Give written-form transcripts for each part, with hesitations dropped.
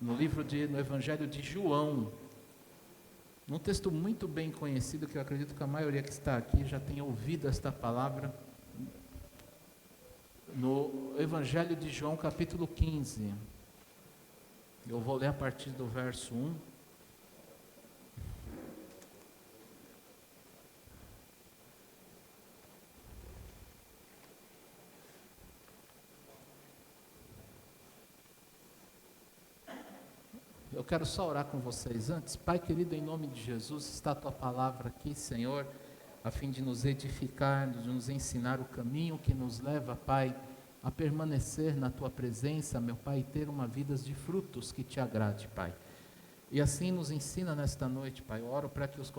no Evangelho de João, num texto muito bem conhecido, que eu acredito que a maioria que está aqui já tenha ouvido esta palavra, no Evangelho de João, capítulo 15. Eu vou ler a partir do verso 1. Eu quero só orar com vocês antes. Pai querido, em nome de Jesus, está a tua palavra aqui, Senhor, a fim de nos edificar, de nos ensinar o caminho que nos leva, Pai, a permanecer na tua presença, meu Pai, e ter uma vida de frutos que te agrade, Pai. E assim nos ensina nesta noite, Pai. Eu oro para que os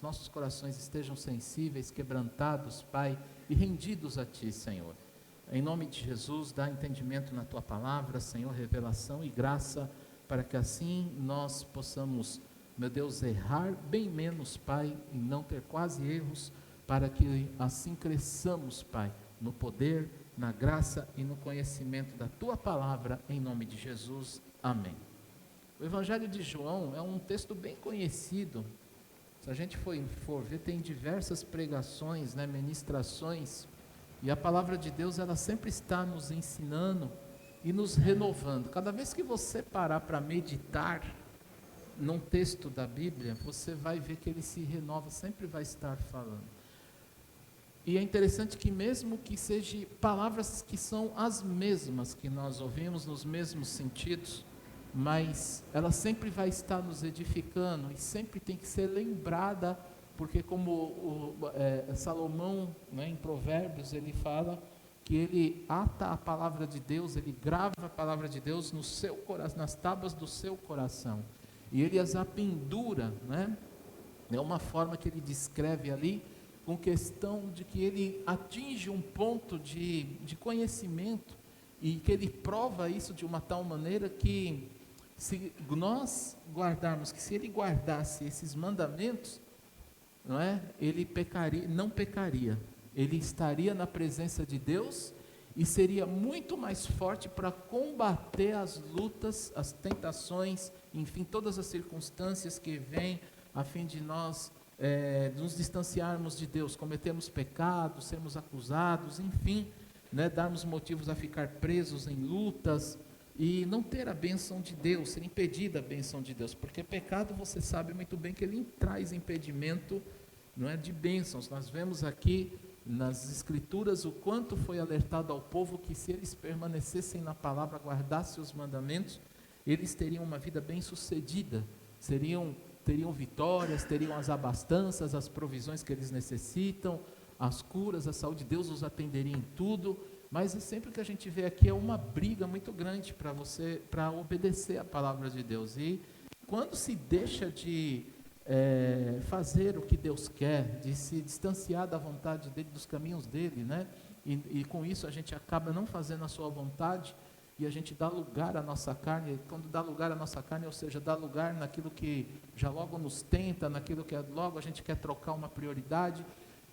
nossos corações estejam sensíveis, quebrantados, Pai, e rendidos a ti, Senhor. Em nome de Jesus, dá entendimento na tua palavra, Senhor, revelação e graça, para que assim nós possamos, meu Deus, errar bem menos, Pai, e não ter quase erros, para que assim cresçamos, Pai, no poder, na graça e no conhecimento da Tua palavra, em nome de Jesus, amém. O Evangelho de João é um texto bem conhecido. Se a gente for ver, tem diversas pregações, ministrações, e a palavra de Deus, ela sempre está nos ensinando e nos renovando. Cada vez que você parar para meditar num texto da Bíblia, você vai ver que ele se renova, sempre vai estar falando. E é interessante que mesmo que sejam palavras que são as mesmas que nós ouvimos, nos mesmos sentidos, mas ela sempre vai estar nos edificando e sempre tem que ser lembrada, porque como Salomão, em Provérbios, ele fala que ele ata a palavra de Deus, ele grava a palavra de Deus no seu coração, nas tábuas do seu coração, e ele as apendura, é uma forma que ele descreve ali, com questão de que ele atinge um ponto de conhecimento, e que ele prova isso de uma tal maneira que, se nós guardarmos, que se ele guardasse esses mandamentos, ele não pecaria, ele estaria na presença de Deus e seria muito mais forte para combater as lutas, as tentações, enfim, todas as circunstâncias que vêm a fim de nós nos distanciarmos de Deus, cometermos pecados, sermos acusados, enfim, darmos motivos a ficar presos em lutas e não ter a bênção de Deus, ser impedida a bênção de Deus, porque pecado, você sabe muito bem que ele traz impedimento, de bênçãos. Nós vemos aqui nas escrituras o quanto foi alertado ao povo que se eles permanecessem na palavra, guardassem os mandamentos, eles teriam uma vida bem sucedida, teriam vitórias, teriam as abastanças, as provisões que eles necessitam, as curas, a saúde. Deus os atenderia em tudo. Mas sempre que a gente vê aqui é uma briga muito grande para obedecer a palavra de Deus. E quando se deixa de fazer o que Deus quer, de se distanciar da vontade dele, dos caminhos dele, e com isso a gente acaba não fazendo a sua vontade, e a gente dá lugar à nossa carne. Quando dá lugar à nossa carne, ou seja, dá lugar naquilo que já logo nos tenta, naquilo que logo a gente quer trocar uma prioridade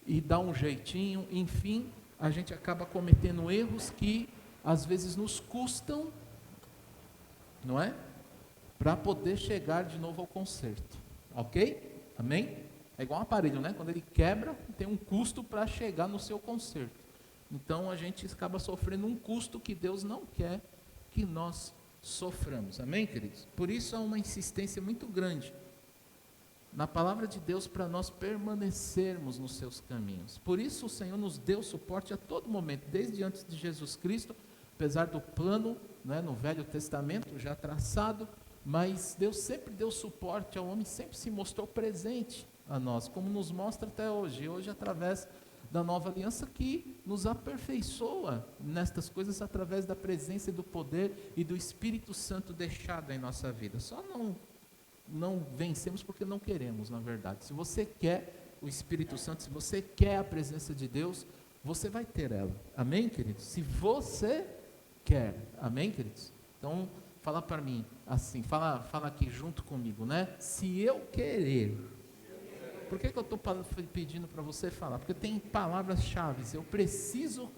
e dar um jeitinho, enfim, a gente acaba cometendo erros que às vezes nos custam, para poder chegar de novo ao conserto, ok? Amém? É igual um aparelho, quando ele quebra, tem um custo para chegar no seu conserto. Então a gente acaba sofrendo um custo que Deus não quer que nós soframos, amém, queridos? Por isso há uma insistência muito grande na palavra de Deus para nós permanecermos nos seus caminhos. Por isso o Senhor nos deu suporte a todo momento, desde antes de Jesus Cristo, apesar do plano, no Velho Testamento já traçado, mas Deus sempre deu suporte ao homem, sempre se mostrou presente a nós, como nos mostra até hoje, através da nova aliança, que nos aperfeiçoa nestas coisas através da presença e do poder e do Espírito Santo deixado em nossa vida. Só não vencemos porque não queremos, na verdade. Se você quer o Espírito Santo, se você quer a presença de Deus, você vai ter ela, amém, queridos? Se você quer, amém, queridos? Então, fala para mim assim, fala aqui junto comigo, se eu querer. Por que eu estou pedindo para você falar? Porque tem palavras-chave, eu preciso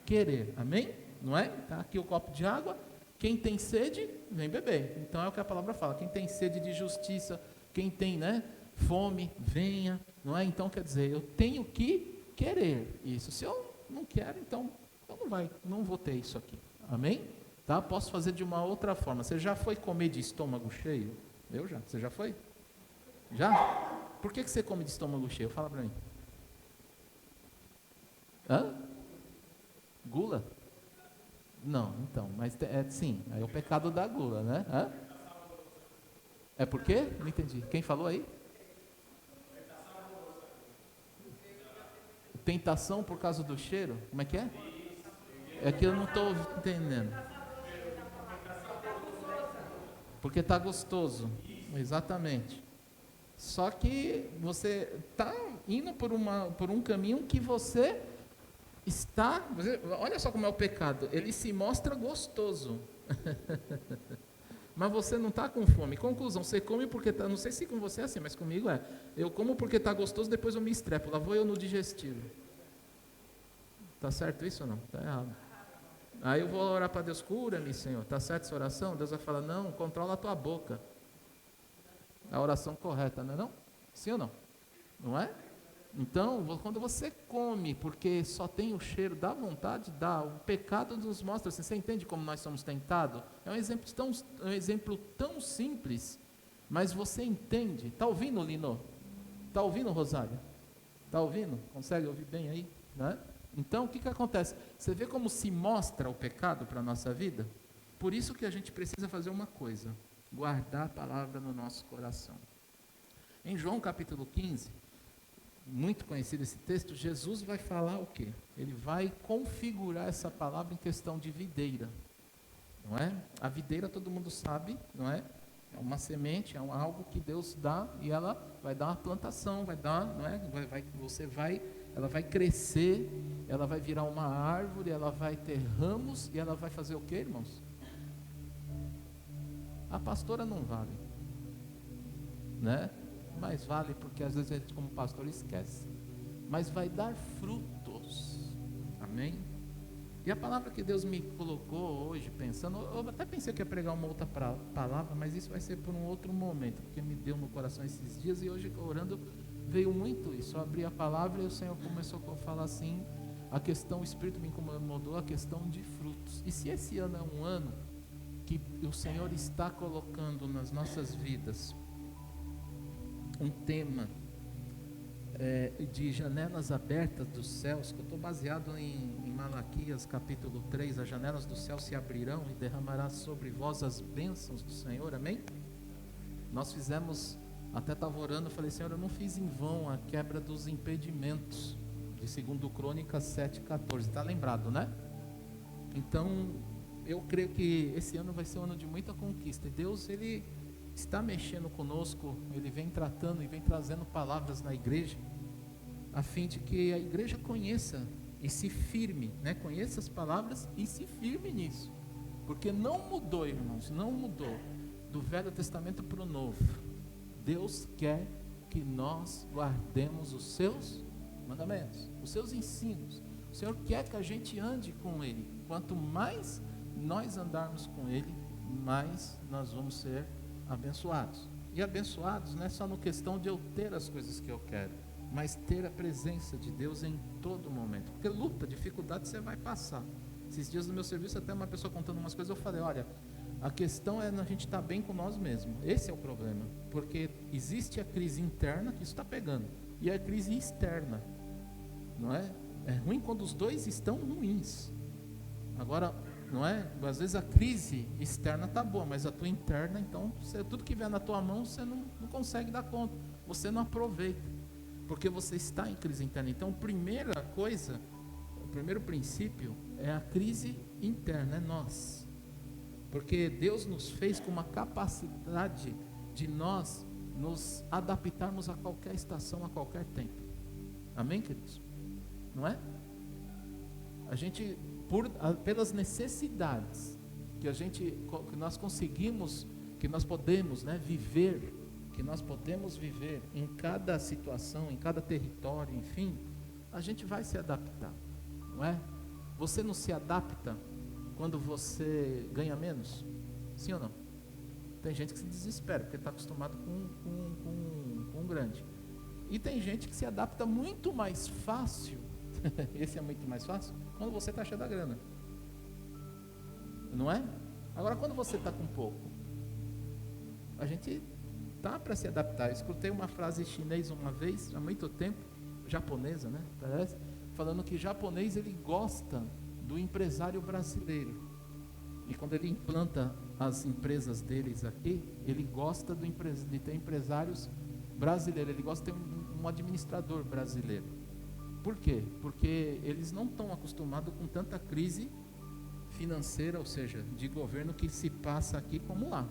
querer, amém? Não é? Está aqui o copo de água, Quem tem sede, vem beber. Então é o que a palavra fala, quem tem sede de justiça, quem tem, né, fome, venha, não é? Então quer dizer, eu tenho que querer isso. Se eu não quero, então eu não vou ter isso aqui. Amém? Tá? Posso fazer de uma outra forma. Você já foi comer de estômago cheio? Eu já. Você já foi? Já? Por que você come de estômago cheio? Fala para mim. Hã? Gula? Não, então, mas sim, aí é o pecado da gula, né? Hã? É por quê? Não entendi. Quem falou aí? Tentação por causa do cheiro? Como é que é? É que eu não estou entendendo. Porque está gostoso. Exatamente. Só que você está indo por um caminho que você está... Olha só como é o pecado. Ele se mostra gostoso. Mas você não está com fome. Conclusão, você come porque está... Não sei se com você é assim, mas comigo é. Eu como porque está gostoso, depois eu me estrepo. Lá vou eu no digestivo. Está certo isso ou não? Está errado. Aí eu vou orar para Deus, cura-me, Senhor. Está certo essa oração? Deus vai falar, não, controla a tua boca. A oração correta, não é não? Sim ou não? Não é? Então, quando você come, porque só tem o cheiro, dá vontade, dá. O pecado nos mostra assim. Você entende como nós somos tentados? É um exemplo tão simples, mas você entende. Está ouvindo, Lino? Está ouvindo, Rosário? Está ouvindo? Consegue ouvir bem aí? Né? Então, o que acontece? Você vê como se mostra o pecado para a nossa vida? Por isso que a gente precisa fazer uma coisa, guardar a palavra no nosso coração. Em João capítulo 15, muito conhecido esse texto, Jesus vai falar o quê? Ele vai configurar essa palavra em questão de videira, não é? A videira todo mundo sabe, não é? É uma semente, é algo que Deus dá e ela vai dar uma plantação, vai dar, não é? Ela vai crescer, ela vai virar uma árvore, ela vai ter ramos e ela vai fazer o quê, irmãos? A pastora não vale, né? Mas vale porque às vezes a gente como pastor esquece. Mas vai dar frutos. Amém? E a palavra que Deus me colocou hoje pensando, eu até pensei que ia pregar uma outra palavra, mas isso vai ser por um outro momento, porque me deu no coração esses dias e hoje orando veio muito isso. Eu abri a palavra e o Senhor começou a falar assim, a questão, o Espírito me incomodou, a questão de frutos. E se esse ano é um ano que o Senhor está colocando nas nossas vidas um tema de janelas abertas dos céus, que eu estou baseado em Malaquias capítulo 3, as janelas do céu se abrirão e derramará sobre vós as bênçãos do Senhor, amém? Nós fizemos, até estava orando, eu falei, Senhor, eu não fiz em vão a quebra dos impedimentos, de 2 Crônicas 7,14, está lembrado, né? Então, eu creio que esse ano vai ser um ano de muita conquista, e Deus, Ele está mexendo conosco, Ele vem tratando e vem trazendo palavras na igreja, a fim de que a igreja conheça e se firme, né? Conheça as palavras e se firme nisso, porque não mudou, irmãos, não mudou, do Velho Testamento para o Novo. Deus quer que nós guardemos os seus mandamentos, os seus ensinos. O Senhor quer que a gente ande com Ele. Quanto mais nós andarmos com Ele, mais nós vamos ser abençoados. E abençoados não é só na questão de eu ter as coisas que eu quero, mas ter a presença de Deus em todo momento. Porque luta, dificuldade você vai passar. Esses dias no meu serviço, até uma pessoa contando umas coisas, eu falei, olha, a questão é a gente estar bem com nós mesmos. Esse é o problema. Porque existe a crise interna, que isso está pegando, e a crise externa, não é? É ruim quando os dois estão ruins. Agora, não é? Às vezes a crise externa está boa, mas a tua interna, então, tudo que vier na tua mão, você não consegue dar conta. Você não aproveita, porque você está em crise interna. Então, primeira coisa, o primeiro princípio é a crise interna, é nós. Porque Deus nos fez com uma capacidade de nós nos adaptarmos a qualquer estação, a qualquer tempo. Amém, queridos? Não é? A gente, pelas necessidades que nós conseguimos, que nós podemos, né, viver, que nós podemos viver em cada situação, em cada território, enfim, a gente vai se adaptar, não é? Você não se adapta quando você ganha menos? Sim ou não? Tem gente que se desespera, porque está acostumado com um grande. E tem gente que se adapta muito mais fácil, esse é muito mais fácil, quando você está cheio da grana. Não é? Agora, quando você está com pouco, a gente tá para se adaptar. Eu escutei uma frase chinesa uma vez, há muito tempo, japonesa, né? Parece, falando que japonês ele gosta do empresário brasileiro. E quando ele implanta as empresas deles aqui, ele gosta de ter empresários brasileiros, ele gosta de ter um administrador brasileiro. Por quê? Porque eles não estão acostumados com tanta crise financeira, ou seja, de governo que se passa aqui como lá.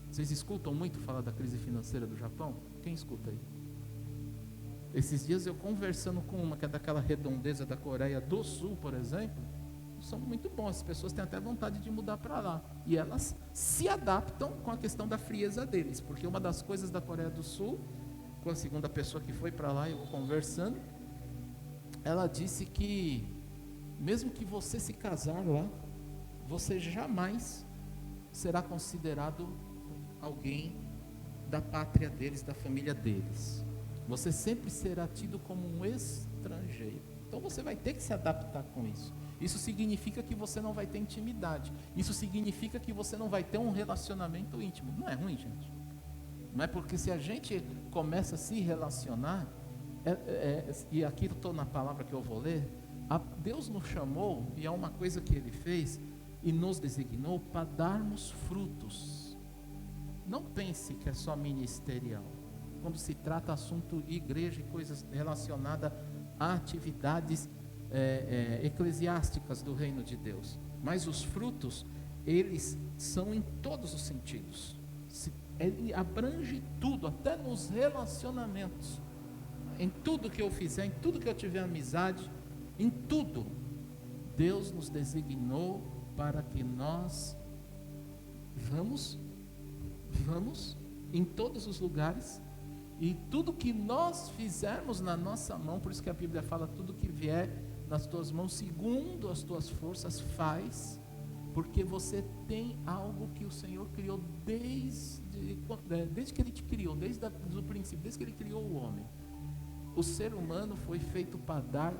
Vocês escutam muito falar da crise financeira do Japão? Quem escuta aí? Esses dias eu conversando com uma que é daquela redondeza da Coreia do Sul, por exemplo, são muito bons, as pessoas têm até vontade de mudar para lá, e elas se adaptam com a questão da frieza deles, porque uma das coisas da Coreia do Sul, com a segunda pessoa que foi para lá, eu conversando, ela disse que mesmo que você se casar lá, você jamais será considerado alguém da pátria deles, da família deles. Você sempre será tido como um estrangeiro. Então você vai ter que se adaptar com isso. Isso significa que você não vai ter intimidade. Isso significa que você não vai ter um relacionamento íntimo. Não é ruim, gente. Não é porque se a gente começa a se relacionar, e aqui estou na palavra que eu vou ler, Deus nos chamou, e é uma coisa que Ele fez, e nos designou para darmos frutos. Não pense que é só ministerial. Quando se trata assunto de igreja e coisas relacionadas a atividades eclesiásticas do reino de Deus. Mas os frutos, eles são em todos os sentidos. Ele abrange tudo, até nos relacionamentos. Em tudo que eu fizer, em tudo que eu tiver amizade, em tudo, Deus nos designou para que nós vamos em todos os lugares, e tudo que nós fizermos na nossa mão, por isso que a Bíblia fala, tudo que vier nas tuas mãos, segundo as tuas forças, faz, porque você tem algo que o Senhor criou desde que Ele te criou, desde o princípio, desde que Ele criou o homem. O ser humano foi feito para dar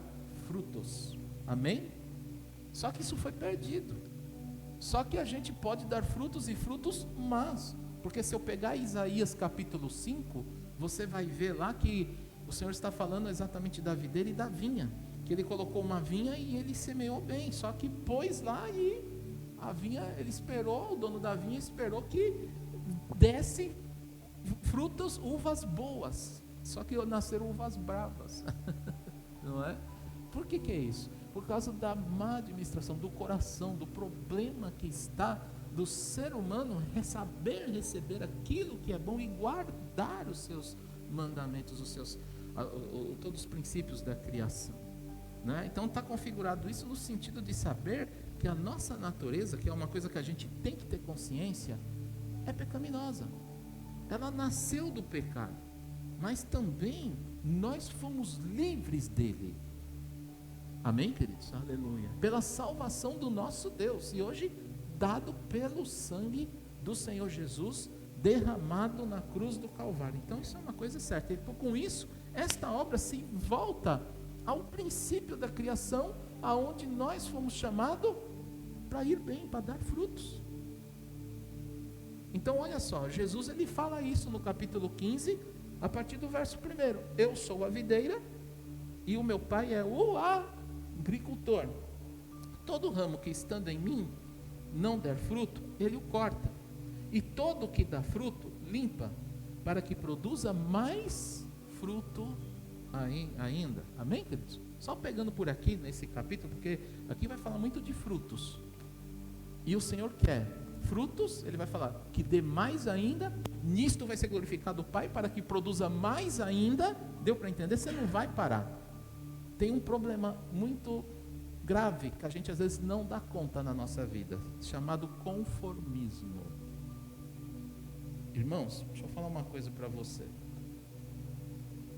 frutos, amém? Só que isso foi perdido. Só que a gente pode dar frutos e frutos más, porque se eu pegar Isaías capítulo 5, você vai ver lá que o Senhor está falando exatamente da videira e da vinha, que Ele colocou uma vinha e Ele semeou bem, só que pôs lá e a vinha, Ele esperou, o dono da vinha esperou que desse frutos, uvas boas, só que nasceram uvas bravas, não é? Por que é isso? Por causa da má administração, do coração, do problema que está do ser humano saber receber aquilo que é bom e guardar os seus mandamentos, todos os princípios da criação, né? Então está configurado isso no sentido de saber que a nossa natureza, que é uma coisa que a gente tem que ter consciência, é pecaminosa. Ela nasceu do pecado, mas também nós fomos livres dele. Amém, queridos? Aleluia. Pela salvação do nosso Deus, e hoje dado pelo sangue do Senhor Jesus, derramado na cruz do Calvário. Então isso é uma coisa certa. E com isso, esta obra se volta ao princípio da criação, aonde nós fomos chamados para ir bem, para dar frutos. Então olha só, Jesus ele fala isso no capítulo 15, a partir do verso 1. Eu sou a videira e o meu pai é o agricultor. Todo ramo que estando em mim não der fruto, ele o corta, e todo o que dá fruto, limpa, para que produza mais fruto ainda. Amém, queridos? Só pegando por aqui, nesse capítulo, porque aqui vai falar muito de frutos, e o Senhor quer frutos, Ele vai falar, que dê mais ainda, nisto vai ser glorificado o Pai, para que produza mais ainda. Deu para entender? Você não vai parar. Tem um problema muito grave, que a gente às vezes não dá conta na nossa vida, chamado conformismo. Irmãos, deixa eu falar uma coisa para você.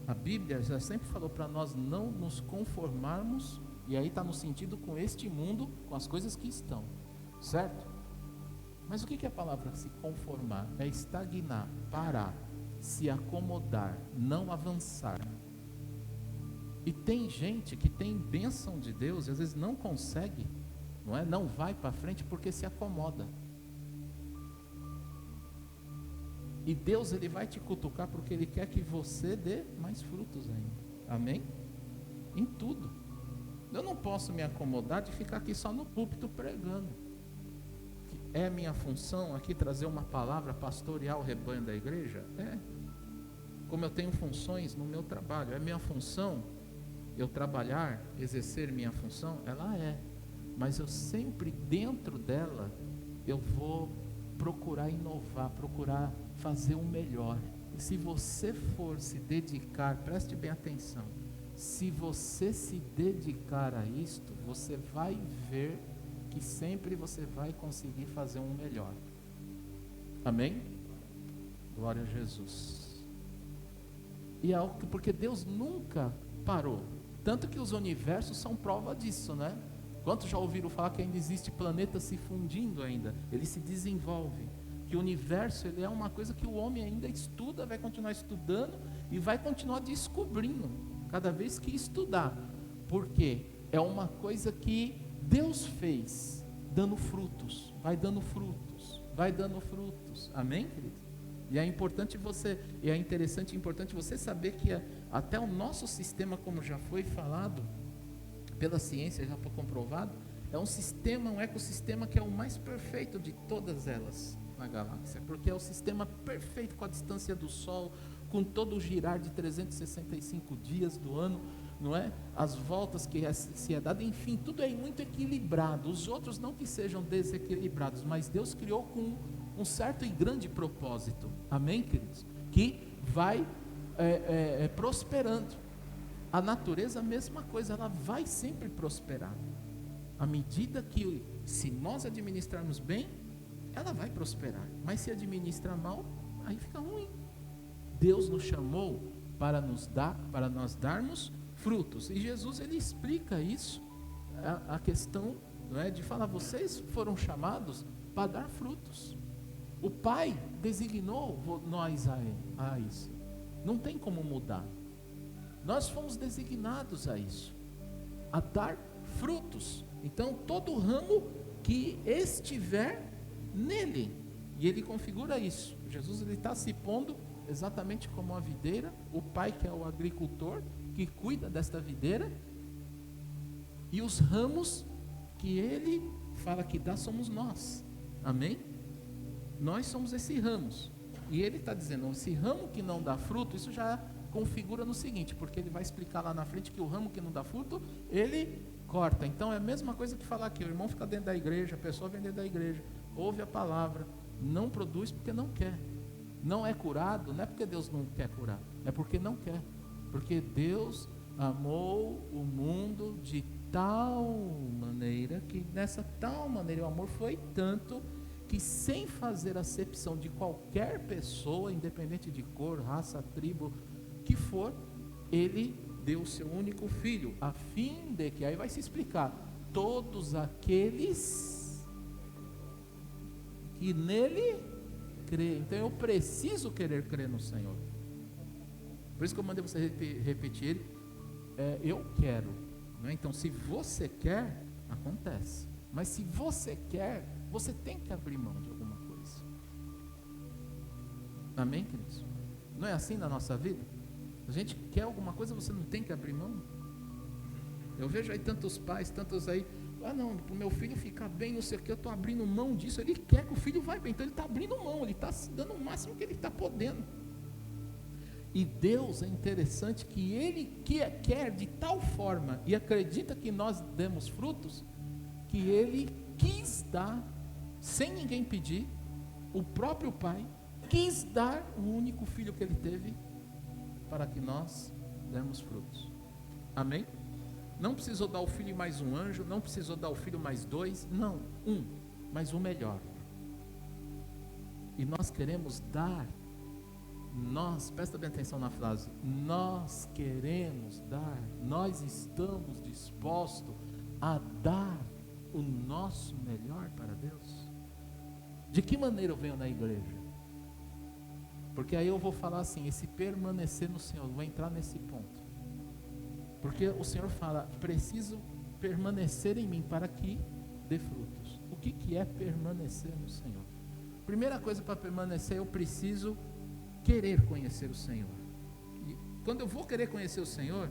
A Bíblia já sempre falou para nós não nos conformarmos E aí está no sentido com este mundo, com as coisas que estão, certo? Mas o que é a palavra se conformar? É estagnar, parar, se acomodar, não avançar. E tem gente que tem bênção de Deus e às vezes não consegue, não é? Não vai para frente porque se acomoda. E Deus, Ele vai te cutucar porque Ele quer que você dê mais frutos ainda. Amém? Em tudo. Eu não posso me acomodar de ficar aqui só no púlpito pregando. É minha função aqui trazer uma palavra, pastorear o rebanho da igreja? É. Como eu tenho funções no meu trabalho, é minha função eu trabalhar, exercer minha função? Ela é. Mas eu sempre dentro dela, eu vou procurar inovar, procurar fazer o melhor. E se você for se dedicar, preste bem atenção, se você se dedicar a isto, você vai ver que sempre você vai conseguir fazer um melhor. Amém? Glória a Jesus. E é algo que, porque Deus nunca parou, tanto que os universos são prova disso, né? Quantos já ouviram falar que ainda existe planeta se fundindo ainda? Ele se desenvolve. Que o universo, ele é uma coisa que o homem ainda estuda, vai continuar estudando e vai continuar descobrindo, cada vez que estudar. Porque é uma coisa que Deus fez, dando frutos, vai dando frutos, vai dando frutos. Amém, querido? E é importante você, e é interessante e importante você saber que até o nosso sistema, como já foi falado, pela ciência já foi comprovado, é um sistema, um ecossistema que é o mais perfeito de todas elas na galáxia, porque é o sistema perfeito com a distância do Sol, com todo o girar de 365 dias do ano, não é? As voltas que se é dado, enfim, tudo é muito equilibrado. Os outros não que sejam desequilibrados, mas Deus criou com um certo e grande propósito, amém, queridos? Que vai prosperando. A natureza, a mesma coisa, ela vai sempre prosperar. À medida que, se nós administrarmos bem, ela vai prosperar. Mas se administrar mal, aí fica ruim. Deus nos chamou para nós darmos frutos. E Jesus, ele explica isso, a questão, não é, de falar, vocês foram chamados para dar frutos. O Pai designou nós a isso. Não tem como mudar. Nós fomos designados a isso, a dar frutos. Então, todo ramo que estiver nele, e ele configura isso. Jesus, ele está se pondo exatamente como a videira, o Pai, que é o agricultor, que cuida desta videira, e os ramos que ele fala que dá somos nós. Amém? Nós somos esses ramos. E ele está dizendo, esse ramo que não dá fruto, isso já configura no seguinte, porque ele vai explicar lá na frente que o ramo que não dá fruto, ele corta. Então é a mesma coisa que falar aqui, o irmão fica dentro da igreja, a pessoa vem dentro da igreja, ouve a palavra, não produz porque não quer. Não é curado, não é porque Deus não quer curar, é porque não quer. Porque Deus amou o mundo de tal maneira, que nessa tal maneira o amor foi tanto, que sem fazer acepção de qualquer pessoa, independente de cor, raça, tribo, que for, ele deu o seu único filho, a fim de que, aí vai se explicar, todos aqueles que nele creem. Então eu preciso querer crer no Senhor. Por isso que eu mandei você repetir, eu quero, não é? Então se você quer, acontece. Mas se você quer, você tem que abrir mão de alguma coisa. Amém, queridos? Não é assim na nossa vida? A gente quer alguma coisa, você não tem que abrir mão? Eu vejo aí tantos pais, tantos aí, não, para o meu filho ficar bem, não sei o que, eu estou abrindo mão disso. Ele quer que o filho vá bem, então ele está abrindo mão, ele está dando o máximo que ele está podendo. E Deus, é interessante que Ele quer de tal forma, e acredita que nós demos frutos, que Ele quis dar, sem ninguém pedir, o próprio Pai quis dar o único filho que Ele teve, para que nós demos frutos. Amém? Não precisou dar o filho mais um anjo, não precisou dar o filho mais dois, não, mas o melhor. E nós queremos dar Nós, presta bem atenção na frase, nós queremos dar, nós estamos dispostos a dar o nosso melhor para Deus? De que maneira eu venho na igreja? Porque aí eu vou falar assim, esse permanecer no Senhor, eu vou entrar nesse ponto. Porque o Senhor fala, preciso permanecer em mim para que dê frutos. O que é permanecer no Senhor? Primeira coisa para permanecer, eu preciso querer conhecer o Senhor. E quando eu vou querer conhecer o Senhor,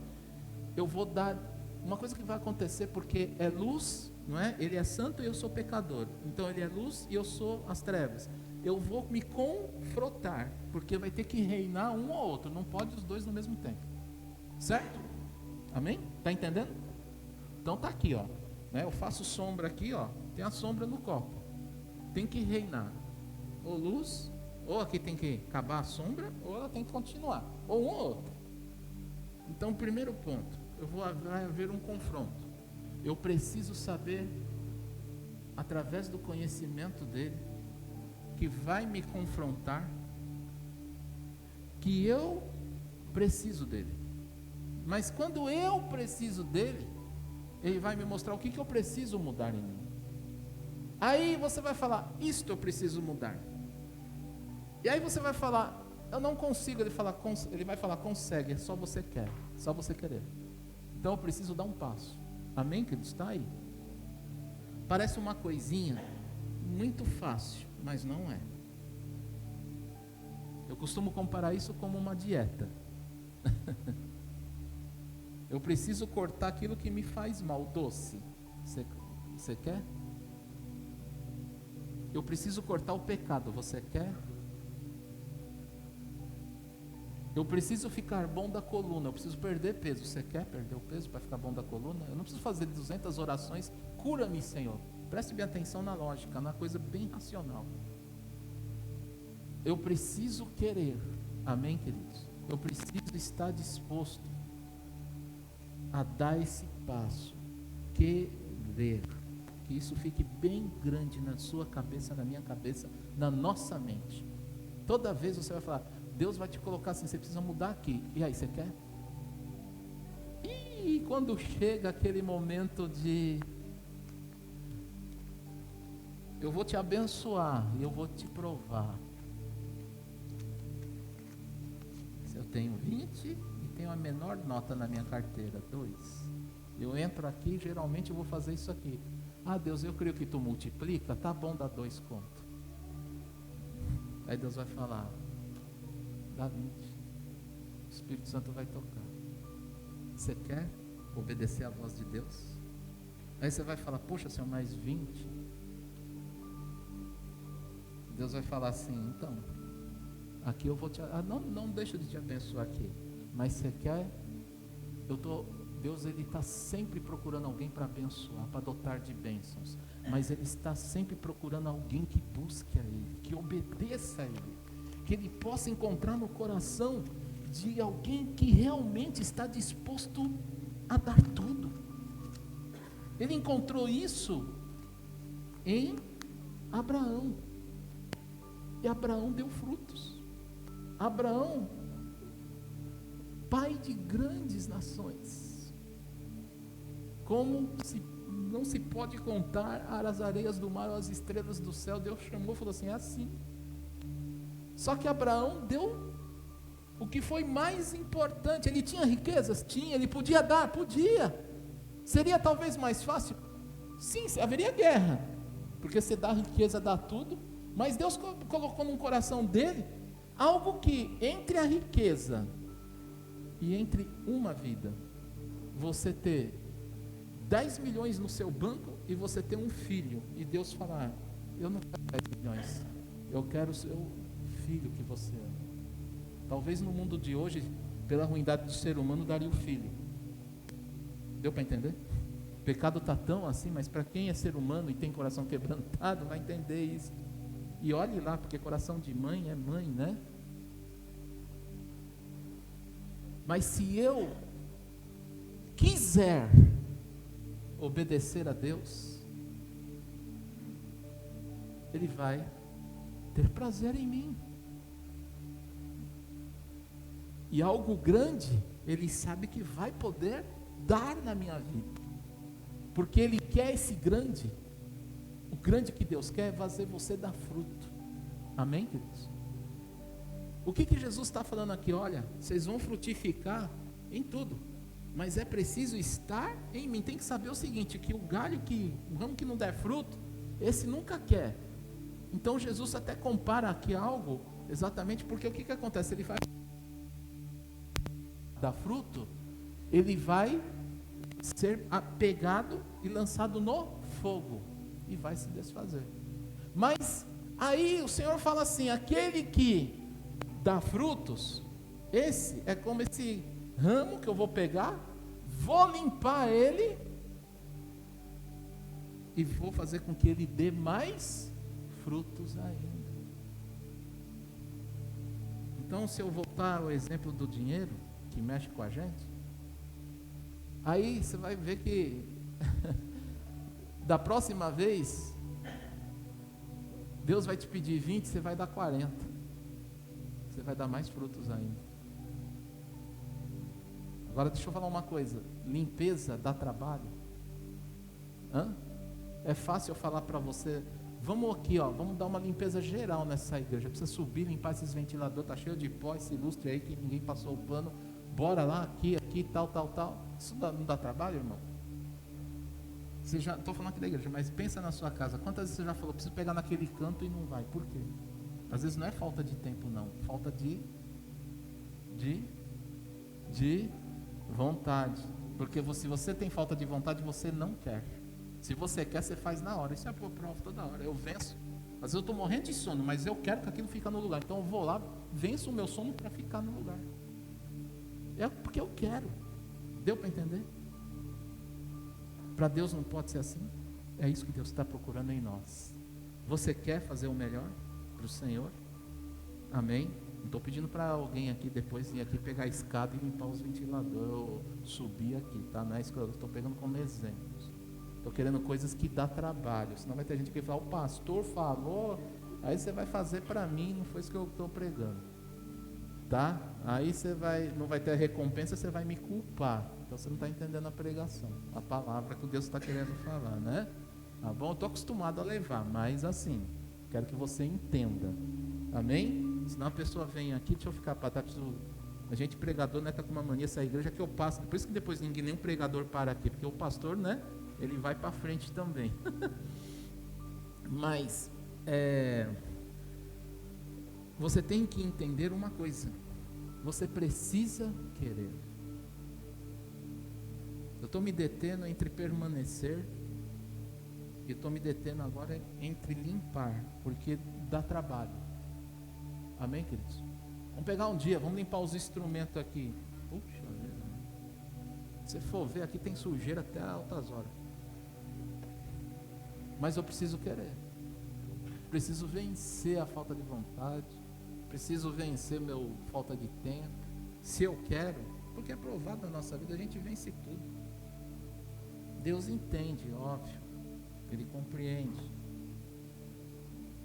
eu vou dar uma coisa que vai acontecer, porque é luz, não é? Ele é santo e eu sou pecador. Então ele é luz e eu sou as trevas. Eu vou me confrontar, porque vai ter que reinar um ou outro, não pode os dois no mesmo tempo. Certo? Amém? Está entendendo? Então está aqui, ó. Né? Eu faço sombra aqui, ó. Tem a sombra no copo. Tem que reinar. Ou luz, ou aqui tem que acabar a sombra, ou ela tem que continuar. Ou um ou outro. Então, primeiro ponto, vai haver um confronto. Eu preciso saber, através do conhecimento dele, que vai me confrontar, que eu preciso dele. Mas quando eu preciso dele, ele vai me mostrar o que eu preciso mudar em mim. Aí você vai falar, isto eu preciso mudar. E aí você vai falar, eu não consigo. Ele vai falar, consegue, é só você quer, só você querer. Então eu preciso dar um passo. Amém, queridos? Está aí. Parece uma coisinha muito fácil, mas não é. Eu costumo comparar isso como uma dieta. Eu preciso cortar aquilo que me faz mal, doce. Você quer? Eu preciso cortar o pecado, você quer? Eu preciso ficar bom da coluna, eu preciso perder peso, você quer perder o peso para ficar bom da coluna? Eu não preciso fazer 200 orações, cura-me, Senhor. Preste bem atenção na lógica, na coisa bem racional. Eu preciso querer, amém, queridos? Eu preciso estar disposto a dar esse passo, querer, que isso fique bem grande na sua cabeça, na minha cabeça, na nossa mente. Toda vez você vai falar, Deus vai te colocar assim, você precisa mudar aqui, e aí, você quer? E quando chega aquele momento de, eu vou te abençoar, e eu vou te provar, se eu tenho 20 e tenho a menor nota na minha carteira, 2, eu entro aqui, geralmente eu vou fazer isso aqui, Deus, eu creio que tu multiplica, tá bom, dá 2 conto. Aí Deus vai falar, dá 20, o Espírito Santo vai tocar. Você quer obedecer à voz de Deus? Aí você vai falar, poxa Senhor, mais 20. Deus vai falar assim, então, aqui eu vou te, não deixa de te abençoar aqui, mas você quer, Deus ele está sempre procurando alguém para abençoar, para dotar de bênçãos, mas ele está sempre procurando alguém que busque a ele, que obedeça a ele, que ele possa encontrar no coração de alguém que realmente está disposto a dar tudo. Ele encontrou isso em Abraão, e Abraão deu frutos. Abraão, pai de grandes nações, como não se pode contar as areias do mar ou as estrelas do céu. Deus chamou e falou assim, é assim. Só que Abraão deu o que foi mais importante. Ele tinha riquezas? Tinha. Ele podia dar? Podia. Seria talvez mais fácil? Sim, haveria guerra, porque você dá riqueza, dá tudo, mas Deus colocou no coração dele algo que, entre a riqueza e entre uma vida, você ter 10 milhões no seu banco e você ter um filho, e Deus falar, eu não quero 10 milhões, eu quero o seu filho que você ama. Talvez no mundo de hoje, pela ruindade do ser humano, daria o filho. Deu para entender? O pecado está tão assim, mas para quem é ser humano e tem coração quebrantado, vai entender isso. E olhe lá, porque coração de mãe é mãe, né? Mas se eu quiser obedecer a Deus, Ele vai ter prazer em mim. E algo grande, Ele sabe que vai poder dar na minha vida. Porque Ele quer esse grande. O grande que Deus quer é fazer você dar fruto. Amém, queridos? O que Jesus está falando aqui? Olha, vocês vão frutificar em tudo, mas é preciso estar em mim. Tem que saber o seguinte, que o ramo que não der fruto, esse nunca quer. Então Jesus até compara aqui algo, exatamente porque o que acontece? Ele vai dar fruto, ele vai ser pegado e lançado no fogo, e vai se desfazer. Mas aí o Senhor fala assim, aquele que dá frutos, esse é como esse ramo que eu vou pegar, vou limpar ele e vou fazer com que ele dê mais frutos ainda. Então, se eu voltar ao exemplo do dinheiro que mexe com a gente, aí você vai ver que da próxima vez Deus vai te pedir 20, você vai dar 40. Você vai dar mais frutos ainda. Agora deixa eu falar uma coisa, limpeza dá trabalho? É fácil eu falar para você, vamos aqui, vamos dar uma limpeza geral nessa igreja, precisa subir, limpar esses ventiladores, está cheio de pó, esse lustre aí que ninguém passou o pano, bora lá, aqui, tal, isso não dá trabalho, irmão? Você já, estou falando aqui da igreja, mas pensa na sua casa, quantas vezes você já falou, preciso pegar naquele canto e não vai, por quê? Às vezes não é falta de tempo não, falta de vontade, porque se você tem falta de vontade, você não quer. Se você quer, você faz na hora. Isso é por prova toda hora, eu venço. Às vezes eu estou morrendo de sono, mas eu quero que aquilo fique no lugar, então eu vou lá, venço o meu sono para ficar no lugar. É porque eu quero. Deu para entender? Para Deus não pode ser assim. É isso que Deus está procurando em nós. Você quer fazer o melhor para o Senhor? Amém? Não estou pedindo para alguém aqui depois vir aqui pegar a escada e limpar os ventiladores, ou subir aqui, tá? Não é isso que eu estou pegando como exemplos. Estou querendo coisas que dá trabalho, senão vai ter gente que vai falar, o pastor falou, aí você vai fazer para mim, não foi isso que eu estou pregando, tá? Aí você não vai ter recompensa, você vai me culpar, então você não está entendendo a pregação, a palavra que Deus está querendo falar, né? Tá bom? Eu estou acostumado a levar, mas assim, quero que você entenda, amém? Senão a pessoa vem aqui, deixa eu ficar para trás, a gente pregador, né, está com uma mania, essa igreja que eu passo, por isso que depois nenhum pregador para aqui, porque o pastor, né, ele vai para frente também. Mas você tem que entender uma coisa, você precisa querer. Eu estou me detendo entre permanecer e estou me detendo agora entre limpar, porque dá trabalho. Amém, queridos? Vamos pegar um dia, vamos limpar os instrumentos aqui. Puxa vida, se você for ver, aqui tem sujeira até altas horas. Mas eu preciso querer. Preciso vencer a falta de vontade. Preciso vencer meu falta de tempo. Se eu quero, porque é provado na nossa vida, a gente vence tudo. Deus entende, óbvio. Ele compreende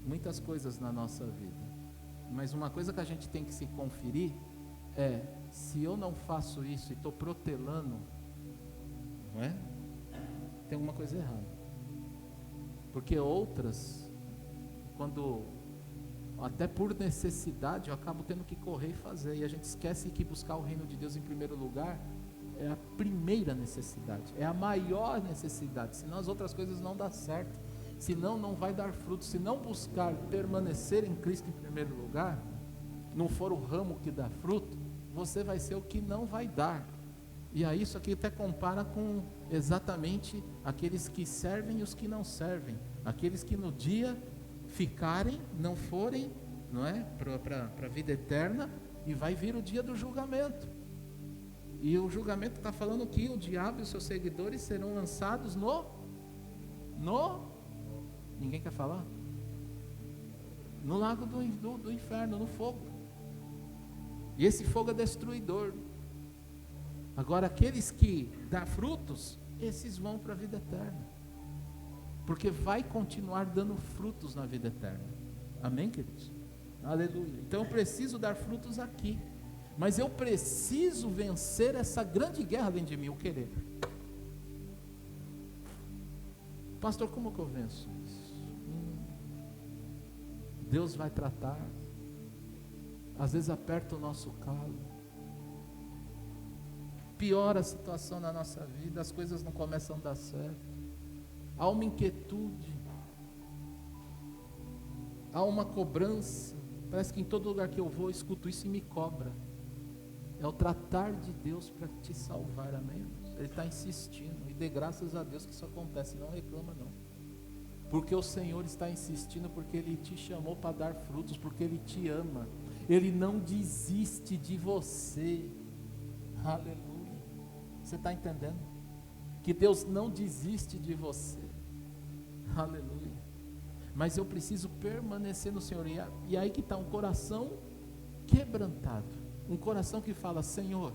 muitas coisas na nossa vida. Mas uma coisa que a gente tem que se conferir é, se eu não faço isso e estou protelando, não é? Tem alguma coisa errada. Porque outras, quando, até por necessidade, eu acabo tendo que correr e fazer, e a gente esquece que buscar o reino de Deus em primeiro lugar é a primeira necessidade, é a maior necessidade, senão as outras coisas não dão certo. Senão não vai dar fruto. Se não buscar permanecer em Cristo em primeiro lugar, não for o ramo que dá fruto, você vai ser o que não vai dar. E aí isso aqui até compara com exatamente aqueles que servem e os que não servem, aqueles que no dia ficarem, não forem, não é, para a vida eterna, e vai vir o dia do julgamento. E o julgamento está falando que o diabo e os seus seguidores serão lançados ninguém quer falar? No lago do inferno, no fogo. E esse fogo é destruidor. Agora, aqueles que dão frutos, esses vão para a vida eterna. Porque vai continuar dando frutos na vida eterna. Amém, queridos? Aleluia. Então eu preciso dar frutos aqui. mas eu preciso vencer essa grande guerra dentro de mim, o querer. Pastor, como que eu venço isso? Deus vai tratar. Às vezes aperta o nosso calo, piora a situação na nossa vida, as coisas não começam a dar certo, há uma inquietude, há uma cobrança. Parece que em todo lugar que eu vou, eu escuto isso e me cobra. É o tratar de Deus para te salvar, amém? Ele está insistindo, e dê graças a Deus que isso acontece, não reclama não, porque o Senhor está insistindo, porque Ele te chamou para dar frutos, porque Ele te ama, Ele não desiste de você, aleluia. Você está entendendo? Que Deus não desiste de você, aleluia. Mas eu preciso permanecer no Senhor, e aí que está um coração quebrantado, um coração que fala: Senhor,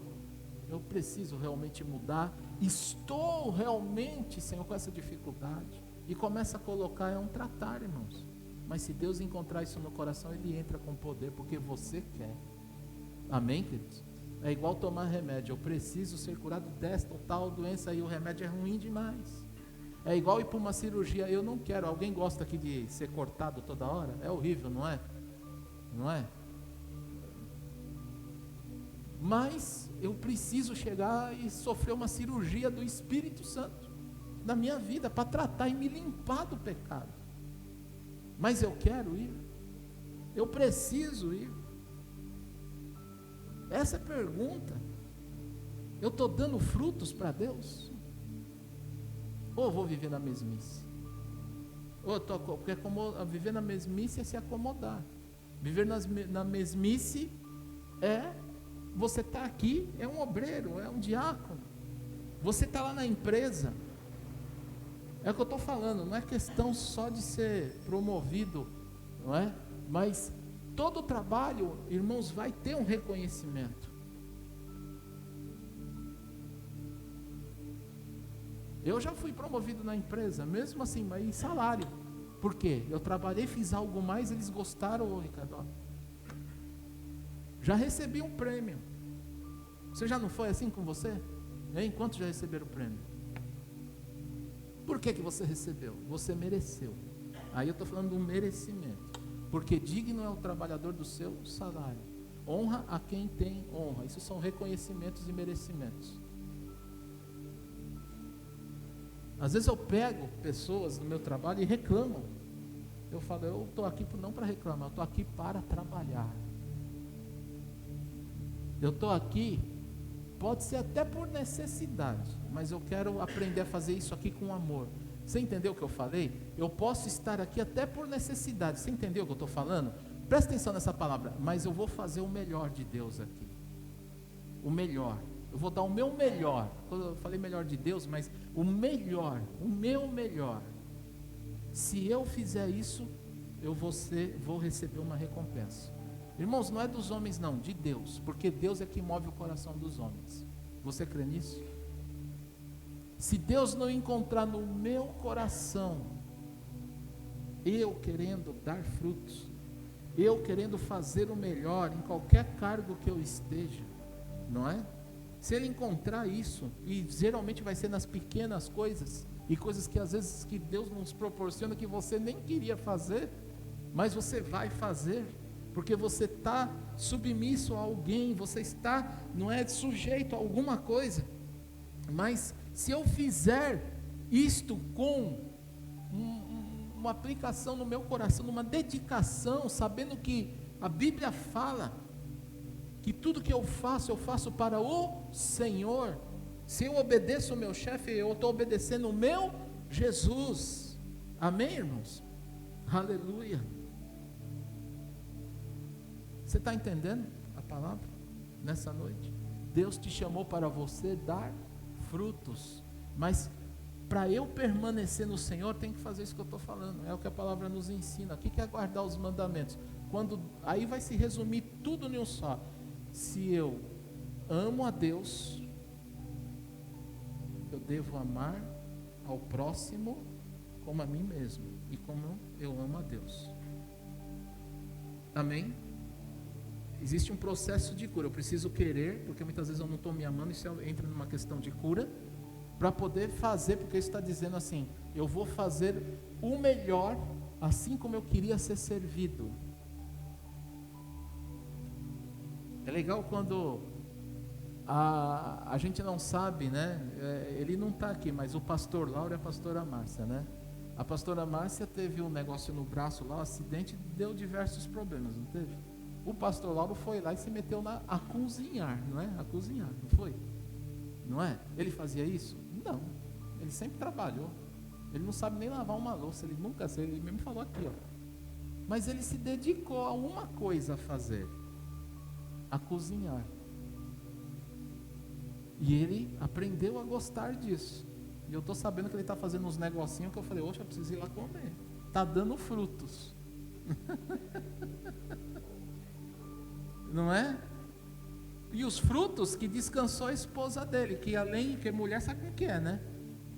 eu preciso realmente mudar, estou realmente, Senhor, com essa dificuldade, e começa a colocar, é um tratar, irmãos, mas se Deus encontrar isso no coração, Ele entra com poder, porque você quer, amém, queridos? É igual tomar remédio, eu preciso ser curado desta ou tal doença, e o remédio é ruim demais. É igual ir para uma cirurgia, eu não quero. Alguém gosta aqui de ser cortado toda hora? É horrível, não é? Não é? Mas eu preciso chegar e sofrer uma cirurgia do Espírito Santo na minha vida, para tratar e me limpar do pecado. Mas eu quero ir, eu preciso ir. Essa é a pergunta. Eu estou dando frutos para Deus? Ou vou viver na mesmice? Ou porque viver na mesmice é se acomodar. Viver na mesmice é você está aqui, é um obreiro, é um diácono. Você está lá na empresa. É o que eu estou falando, não é questão só de ser promovido, não é? Mas todo trabalho, irmãos, vai ter um reconhecimento. Eu já fui promovido na empresa, mesmo assim, mas em salário. Por quê? Eu trabalhei, fiz algo mais, eles gostaram, ô Ricardo. Já recebi um prêmio. Você já não foi assim com você? Hein? Quantos já receberam o prêmio? Por que você recebeu? Você mereceu. Aí eu estou falando do merecimento. Porque digno é o trabalhador do seu salário. Honra a quem tem honra. Isso são reconhecimentos e merecimentos. Às vezes eu pego pessoas no meu trabalho e reclamam. Eu falo, eu estou aqui não para reclamar, eu estou aqui para trabalhar. Eu estou aqui, pode ser até por necessidade, mas eu quero aprender a fazer isso aqui com amor. Você entendeu o que eu falei? Eu posso estar aqui até por necessidade. Você entendeu o que eu estou falando? Presta atenção nessa palavra. Mas eu vou fazer o melhor de Deus aqui. O melhor. Eu vou dar o meu melhor. Eu falei melhor de Deus, mas o melhor, o meu melhor. Se eu fizer isso, eu vou receber uma recompensa. Irmãos, não é dos homens não, de Deus. Porque Deus é que move o coração dos homens. Você crê nisso? Se Deus não encontrar no meu coração, eu querendo dar frutos, eu querendo fazer o melhor em qualquer cargo que eu esteja, não é? Se Ele encontrar isso, e geralmente vai ser nas pequenas coisas, e coisas que às vezes que Deus nos proporciona que você nem queria fazer, mas você vai fazer, porque você está submisso a alguém, você está, não é, sujeito a alguma coisa. Mas se eu fizer isto com uma aplicação no meu coração, uma dedicação, sabendo que a Bíblia fala que tudo que eu faço para o Senhor. Se eu obedeço o meu chefe, eu estou obedecendo o meu Jesus. Amém, irmãos? Aleluia. Você está entendendo a palavra nessa noite? Deus te chamou para você dar frutos, mas para eu permanecer no Senhor, tem que fazer isso que eu estou falando. É o que a palavra nos ensina. O que é guardar os mandamentos? Aí vai se resumir tudo em um só. Se eu amo a Deus, eu devo amar ao próximo como a mim mesmo, e como eu amo a Deus. Amém? existe um processo de cura. Eu preciso querer, porque muitas vezes eu não estou me amando, isso entra numa questão de cura, para poder fazer, porque isso está dizendo assim, eu vou fazer o melhor, assim como eu queria ser servido. É legal quando a gente não sabe, né? Ele não está aqui, mas o pastor Lauro e a pastora Márcia, né? A pastora Márcia teve um negócio no braço lá, um acidente, deu diversos problemas, não teve? O pastor Lauro foi lá e se meteu a cozinhar, não é? A cozinhar, não foi? Não é? Ele fazia isso? Não. Ele sempre trabalhou. Ele não sabe nem lavar uma louça, ele mesmo falou aqui, ó. Mas ele se dedicou a uma coisa a fazer, a cozinhar. E ele aprendeu a gostar disso. E eu estou sabendo que ele está fazendo uns negocinhos que eu falei, oxe, eu preciso ir lá comer. Está dando frutos. Não é? E os frutos que descansou a esposa dele, que além, que mulher sabe como que é, né?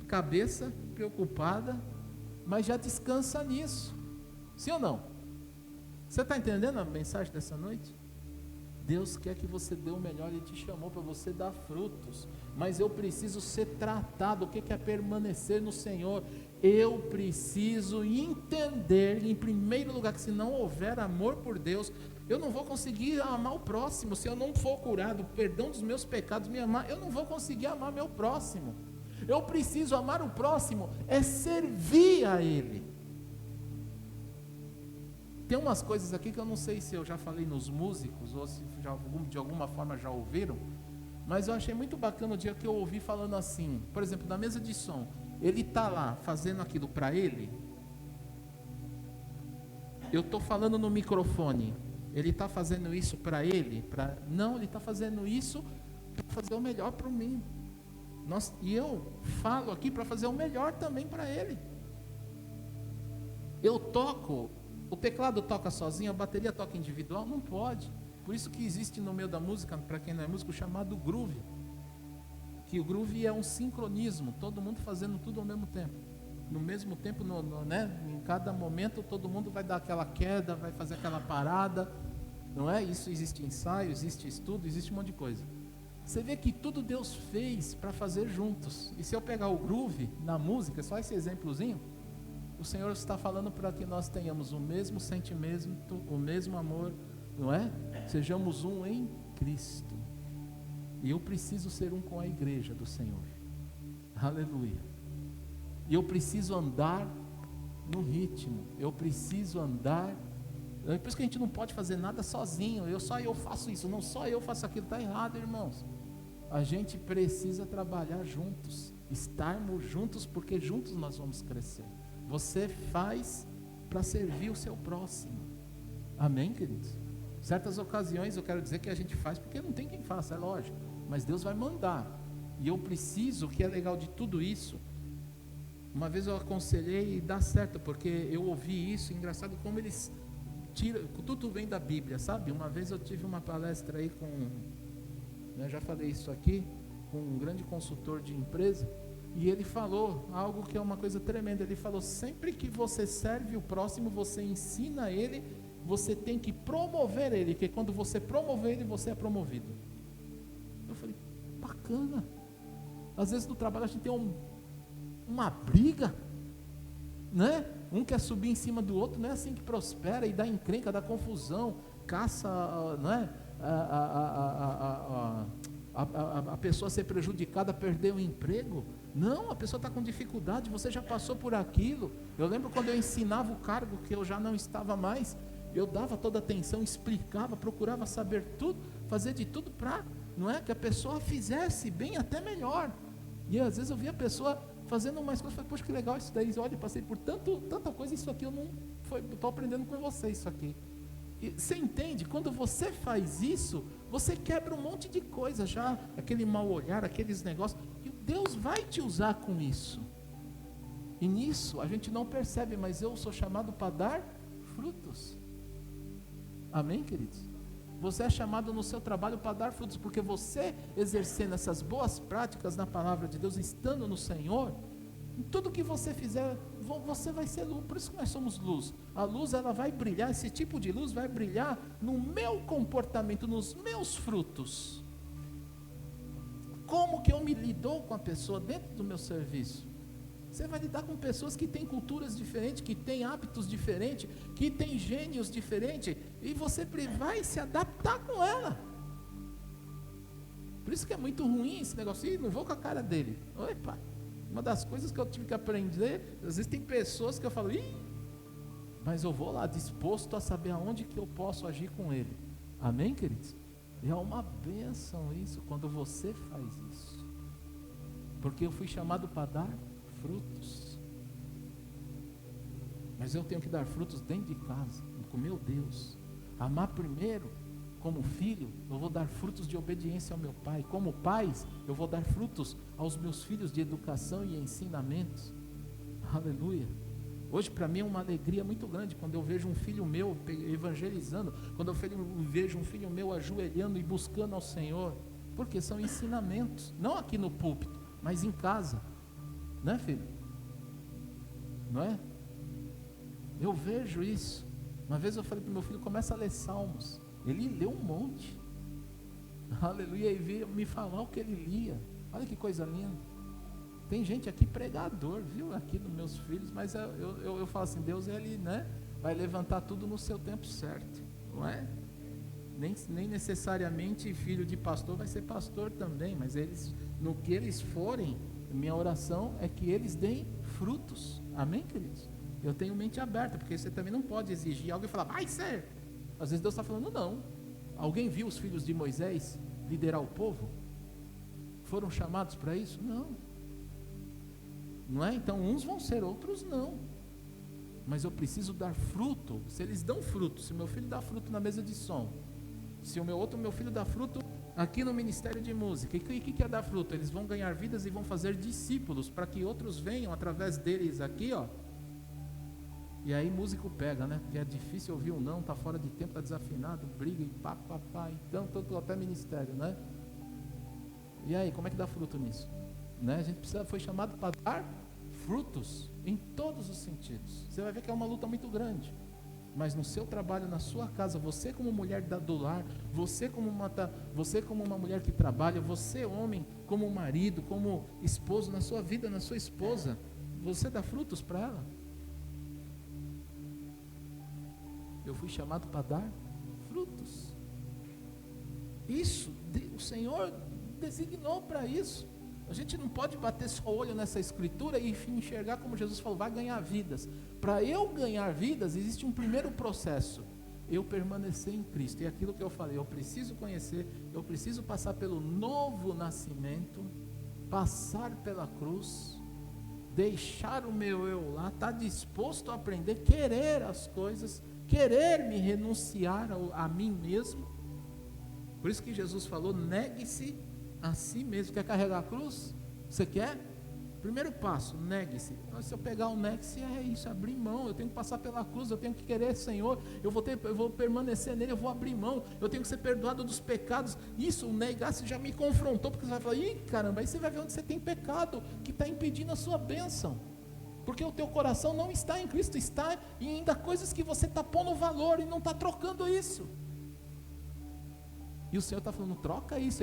Cabeça preocupada, mas já descansa nisso. Sim ou não? Você está entendendo a mensagem dessa noite? Deus quer que você dê o melhor, Ele te chamou para você dar frutos, mas eu preciso ser tratado. O que é permanecer no Senhor? Eu preciso entender, em primeiro lugar, que se não houver amor por Deus, eu não vou conseguir amar o próximo. Se eu não for curado, perdão dos meus pecados, me amar, eu não vou conseguir amar meu próximo. Eu preciso amar o próximo, é servir a Ele. Tem umas coisas aqui que eu não sei se eu já falei nos músicos, ou se já, de alguma forma já ouviram, mas eu achei muito bacana o dia que eu ouvi falando assim, por exemplo, na mesa de som, ele está lá fazendo aquilo para ele, eu estou falando no microfone, ele está fazendo isso para ele? Não, ele está fazendo isso para fazer o melhor para mim. E eu falo aqui para fazer o melhor também para ele. Eu toco, o teclado toca sozinho, a bateria toca individual? Não pode. Por isso que existe no meio da música, para quem não é músico, chamado groove. Que o groove é um sincronismo, todo mundo fazendo tudo ao mesmo tempo. No mesmo tempo, né? Em cada momento, todo mundo vai dar aquela queda, vai fazer aquela parada. Não é? Isso existe ensaio, existe estudo, existe um monte de coisa. Você vê que tudo Deus fez para fazer juntos. E se eu pegar o groove na música, só esse exemplozinho, o Senhor está falando para que nós tenhamos o mesmo sentimento, o mesmo amor, não é? Sejamos um em Cristo. E eu preciso ser um com a igreja do Senhor. Aleluia. E eu preciso andar no ritmo. Eu preciso andar. É por isso que a gente não pode fazer nada sozinho. Só eu faço isso, não só eu faço aquilo. Está errado, irmãos. A gente precisa trabalhar juntos, estarmos juntos, porque juntos nós vamos crescer. Você faz para servir o seu próximo. Amém, queridos? Certas ocasiões eu quero dizer que a gente faz porque não tem quem faça, é lógico. Mas Deus vai mandar. E eu preciso, o que é legal de tudo isso, uma vez eu aconselhei e dá certo, porque eu ouvi isso, engraçado como eles tiram, tudo vem da Bíblia, sabe? Uma vez eu tive uma palestra aí já falei isso aqui, com um grande consultor de empresa, e ele falou algo que é uma coisa tremenda. Ele falou: sempre que você serve o próximo, você ensina ele, você tem que promover ele, porque quando você promover ele, você é promovido. Eu falei, bacana. Às vezes no trabalho a gente tem uma briga, né? Um quer subir em cima do outro, não é assim que prospera, e dá encrenca, dá confusão, caça, não é? A pessoa ser prejudicada, perder o emprego. Não, a pessoa está com dificuldade, você já passou por aquilo. Eu lembro quando eu ensinava o cargo que eu já não estava mais, eu dava toda a atenção, explicava, procurava saber tudo, fazer de tudo para, não é, que a pessoa fizesse bem, até melhor. E às vezes eu via a pessoa fazendo umas coisas, falei, poxa, que legal isso daí, olha, passei por tanta coisa, isso aqui eu não estou aprendendo com você isso aqui. E você entende? Quando você faz isso, você quebra um monte de coisa já, aquele mau olhar, aqueles negócios, e Deus vai te usar com isso. E nisso a gente não percebe, mas eu sou chamado para dar frutos. Amém, queridos? Você é chamado no seu trabalho para dar frutos, porque você exercendo essas boas práticas na palavra de Deus, estando no Senhor, em tudo que você fizer, você vai ser luz, por isso que nós somos luz. A luz, ela vai brilhar, esse tipo de luz vai brilhar no meu comportamento, nos meus frutos. Como que eu me lido com a pessoa dentro do meu serviço? Você vai lidar com pessoas que têm culturas diferentes, que têm hábitos diferentes, que têm gênios diferentes, e você vai se adaptar com ela. Por isso que é muito ruim esse negócio, não vou com a cara dele. Opa, uma das coisas que eu tive que aprender, às vezes tem pessoas que eu falo, mas eu vou lá disposto a saber aonde que eu posso agir com ele. Amém, queridos? E é uma bênção isso, quando você faz isso. Porque eu fui chamado para dar frutos. Mas eu tenho que dar frutos dentro de casa, com meu Deus. Amar primeiro, como filho, eu vou dar frutos de obediência ao meu pai. Como pais, eu vou dar frutos aos meus filhos de educação e ensinamentos. Aleluia. Hoje para mim é uma alegria muito grande quando eu vejo um filho meu evangelizando, quando eu vejo um filho meu ajoelhando e buscando ao Senhor, porque são ensinamentos, não aqui no púlpito, mas em casa, né, filho? Não é? Eu vejo isso. Uma vez eu falei para o meu filho, começa a ler Salmos. Ele leu um monte, aleluia, e veio me falar o que ele lia. Olha que coisa linda. Tem gente aqui pregador, viu, aqui dos meus filhos, mas eu falo assim, Deus, ele, né, vai levantar tudo no seu tempo certo, não é? Nem necessariamente filho de pastor vai ser pastor também, mas eles, no que eles forem, minha oração é que eles deem frutos, amém, queridos? Eu tenho mente aberta, porque você também não pode exigir algo e falar, vai ser. Às vezes Deus está falando, não. Alguém viu os filhos de Moisés liderar o povo? Foram chamados para isso? Não. Não é? Então uns vão ser, outros não. Mas eu preciso dar fruto. Se eles dão fruto, se meu filho dá fruto na mesa de som, se meu filho dá fruto aqui no Ministério de Música, o que é dar fruto? Eles vão ganhar vidas e vão fazer discípulos, para que outros venham através deles aqui, ó. E aí músico pega, né? Porque é difícil ouvir um não, está fora de tempo, está desafinado, briga e pá, então estou até ministério, né? E aí, como é que dá fruto nisso? Né? A gente foi chamado para dar frutos em todos os sentidos. Você vai ver que é uma luta muito grande. Mas no seu trabalho, na sua casa, você como mulher do lar, você como uma mulher que trabalha, você homem como marido, como esposo, na sua vida, na sua esposa, você dá frutos para ela. Eu fui chamado para dar frutos. Isso, o Senhor designou para isso. A gente não pode bater só o olho nessa escritura e enxergar como Jesus falou, vai ganhar vidas. Para eu ganhar vidas, existe um primeiro processo. Eu permanecer em Cristo. E aquilo que eu falei, eu preciso conhecer, eu preciso passar pelo novo nascimento, passar pela cruz, deixar o meu eu lá, estar disposto a aprender, querer as coisas, querer me renunciar a mim mesmo. Por isso que Jesus falou, negue-se a si mesmo. Quer carregar a cruz? Você quer? Primeiro passo, negue-se. Se eu pegar o negue-se, é isso, abrir mão. Eu tenho que passar pela cruz, eu tenho que querer, Senhor. Eu vou permanecer nele, eu vou abrir mão. Eu tenho que ser perdoado dos pecados. Isso, o negar-se já me confrontou, porque você vai falar, ih, caramba, aí você vai ver onde você tem pecado, que está impedindo a sua bênção. Porque o teu coração não está em Cristo, está em ainda coisas que você está pondo valor e não está trocando isso. E o Senhor está falando, troca isso,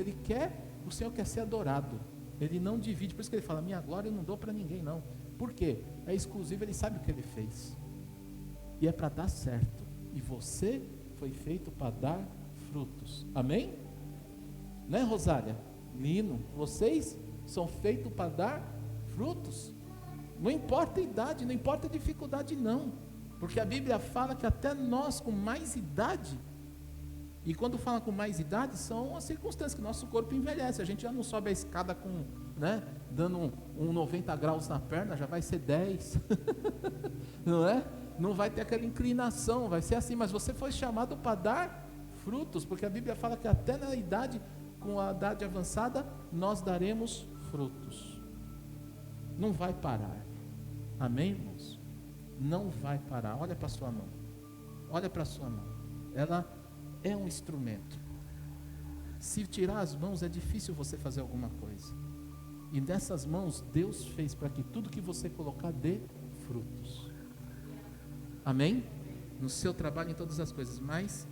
o Senhor quer ser adorado, Ele não divide, por isso que Ele fala, minha glória eu não dou para ninguém não. Por quê? É exclusivo, Ele sabe o que Ele fez, e é para dar certo, e você foi feito para dar frutos, amém? Né, Rosália? Lino, vocês são feitos para dar frutos, não importa a idade, não importa a dificuldade não, porque a Bíblia fala que até nós com mais idade, e quando fala com mais idade, são as circunstâncias que nosso corpo envelhece. A gente já não sobe a escada com, né, dando um 90 graus na perna, já vai ser 10. Não é? Não vai ter aquela inclinação, vai ser assim. Mas você foi chamado para dar frutos, porque a Bíblia fala que até na idade, com a idade avançada, nós daremos frutos. Não vai parar. Amém, irmãos? Não vai parar. Olha para a sua mão. Olha para a sua mão. Ela é um instrumento. Se tirar as mãos, é difícil você fazer alguma coisa. E nessas mãos, Deus fez para que tudo que você colocar dê frutos. Amém? No seu trabalho, em todas as coisas. Mas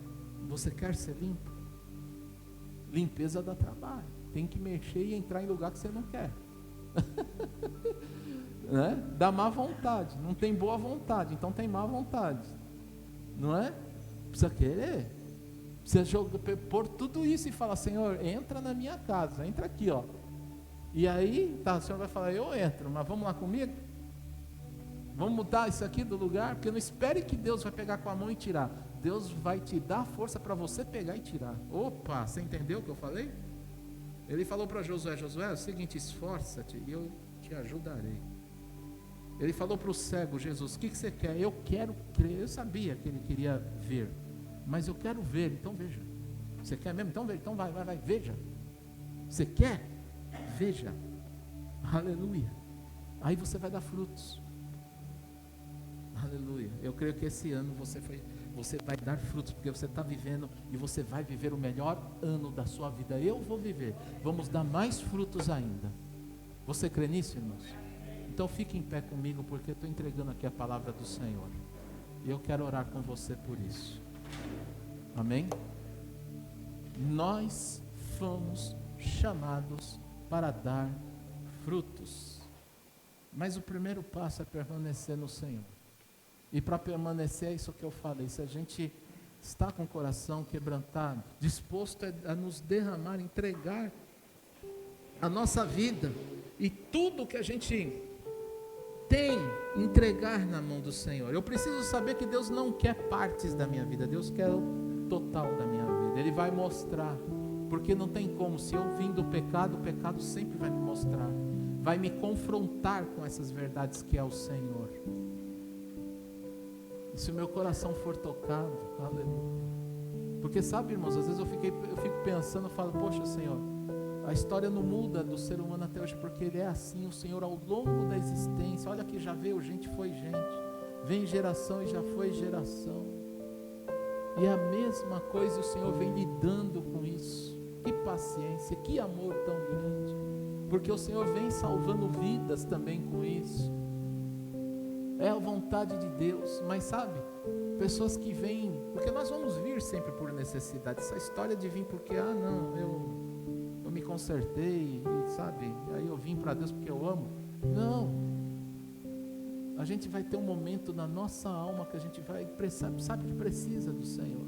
você quer ser limpo? Limpeza dá trabalho. Tem que mexer e entrar em lugar que você não quer. Né? Dá má vontade. Não tem boa vontade, então tem má vontade. Não é? Precisa querer. Precisa pôr tudo isso e falar: Senhor, entra na minha casa. Entra aqui, ó. E aí, tá, o Senhor vai falar: eu entro, mas vamos lá comigo? Vamos mudar isso aqui do lugar? Porque não espere que Deus vai pegar com a mão e tirar. Deus vai te dar força para você pegar e tirar. Opa, você entendeu o que eu falei? Ele falou para Josué: Josué, é o seguinte, esforça-te e eu te ajudarei. Ele falou para o cego: Jesus, o que você quer? Eu quero crer. Eu sabia que ele queria ver, mas eu quero ver, então veja. Você quer mesmo? Então veja, então vai, veja. Você quer? Veja. Aleluia. Aí você vai dar frutos. Aleluia. Eu creio que esse ano você vai dar frutos, porque você está vivendo e você vai viver o melhor ano da sua vida. Eu vou viver. Vamos dar mais frutos ainda. Você crê nisso, irmãos? Então fique em pé comigo, porque eu estou entregando aqui a palavra do Senhor. E eu quero orar com você por isso. Amém? Nós fomos chamados para dar frutos. Mas o primeiro passo é permanecer no Senhor. E para permanecer é isso que eu falei. Se a gente está com o coração quebrantado, disposto a nos derramar, entregar a nossa vida e tudo que a gente tem, entregar na mão do Senhor. Eu preciso saber que Deus não quer partes da minha vida, Deus quer o total da minha vida. Ele vai mostrar, porque não tem como. Se eu vim do pecado, o pecado sempre vai me mostrar, vai me confrontar com essas verdades que é o Senhor. E se o meu coração for tocado, aleluia. Porque sabe, irmãos, às vezes eu fico pensando, eu falo: poxa, Senhor, a história não muda do ser humano até hoje, porque ele é assim. O Senhor, ao longo da existência, olha que já veio gente, foi gente, vem geração e já foi geração, e a mesma coisa o Senhor vem lidando com isso. Que paciência, que amor tão grande, porque o Senhor vem salvando vidas também com isso. É a vontade de Deus. Mas sabe, pessoas que vêm, porque nós vamos vir sempre por necessidade. Essa história de vir porque, não, eu me consertei, e sabe, aí eu vim para Deus porque eu amo. Não, a gente vai ter um momento na nossa alma que a gente vai precisar, sabe que precisa do Senhor.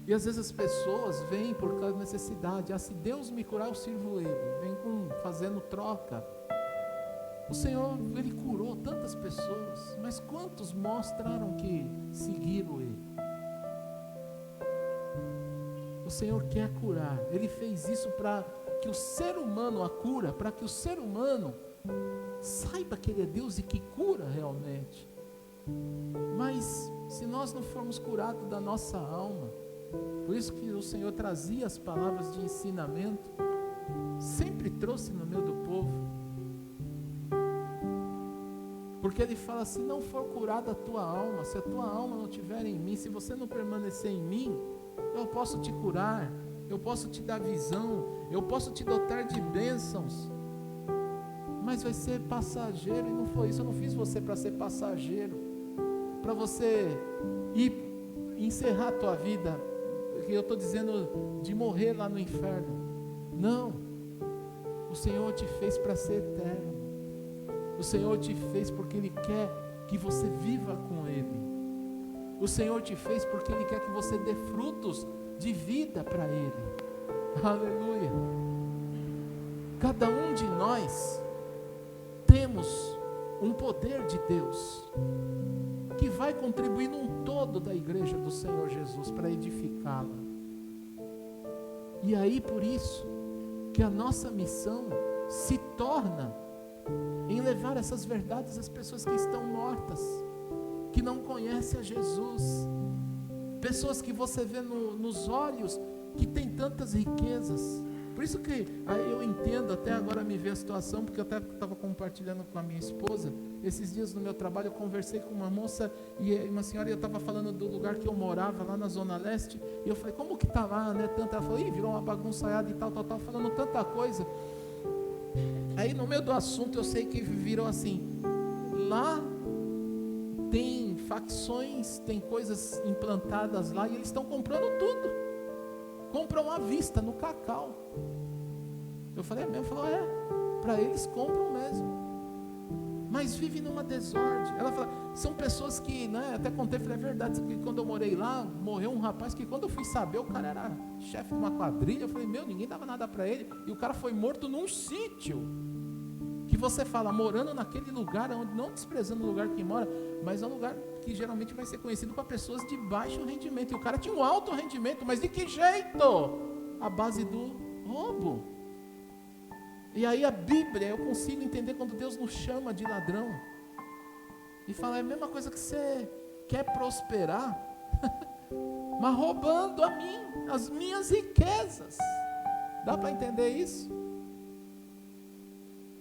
E às vezes as pessoas vêm por causa da necessidade. Se Deus me curar, eu sirvo Ele. Vem fazendo troca. O Senhor, Ele curou tantas pessoas, mas quantos mostraram que seguiram Ele? O Senhor quer curar. Ele fez isso para que o ser humano, a cura, para que o ser humano saiba que Ele é Deus e que cura realmente. Mas se nós não formos curados da nossa alma, por isso que o Senhor trazia as palavras de ensinamento, sempre trouxe no meio do povo, porque Ele fala: se não for curada a tua alma, se a tua alma não estiver em mim, se você não permanecer em mim, eu posso te curar, eu posso te dar visão, eu posso te dotar de bênçãos, mas vai ser passageiro. E não foi isso. Eu não fiz você para ser passageiro, para você ir encerrar a tua vida, que eu estou dizendo de morrer lá no inferno. Não, o Senhor te fez para ser eterno. O Senhor te fez porque Ele quer que você viva com Ele. O Senhor te fez porque Ele quer que você dê frutos de vida para Ele. Aleluia. Cada um de nós temos um poder de Deus que vai contribuir num todo da igreja do Senhor Jesus para edificá-la. E aí, por isso que a nossa missão se torna em levar essas verdades às pessoas que estão mortas, que não conhecem a Jesus, pessoas que você vê nos olhos que tem tantas riquezas. Por isso que eu entendo, até agora me ver a situação, porque eu até estava compartilhando com a minha esposa, esses dias no meu trabalho eu conversei com uma moça, e uma senhora, e eu estava falando do lugar que eu morava, lá na Zona Leste, e eu falei: como que está lá, né, tanto? Ela falou: virou uma bagunçaiada e tal, falando tanta coisa. Aí no meio do assunto eu sei que virou assim: lá tem facções, tem coisas implantadas lá e eles estão comprando tudo. Compram à vista, no cacau. Eu falei, é mesmo? Falou, para eles compram mesmo. Mas vive numa desordem. Ela fala, são pessoas que, né, até contei, falei, é verdade, que quando eu morei lá, morreu um rapaz que quando eu fui saber, o cara era chefe de uma quadrilha. Eu falei, ninguém dava nada para ele, e o cara foi morto num sítio, que você fala, morando naquele lugar, onde, não desprezando o lugar que mora, mas é um lugar que geralmente vai ser conhecido para pessoas de baixo rendimento, e o cara tinha um alto rendimento, mas de que jeito? A base do roubo. E aí a Bíblia, eu consigo entender quando Deus nos chama de ladrão, e fala, é a mesma coisa que você quer prosperar, mas roubando a mim, as minhas riquezas. Dá para entender isso?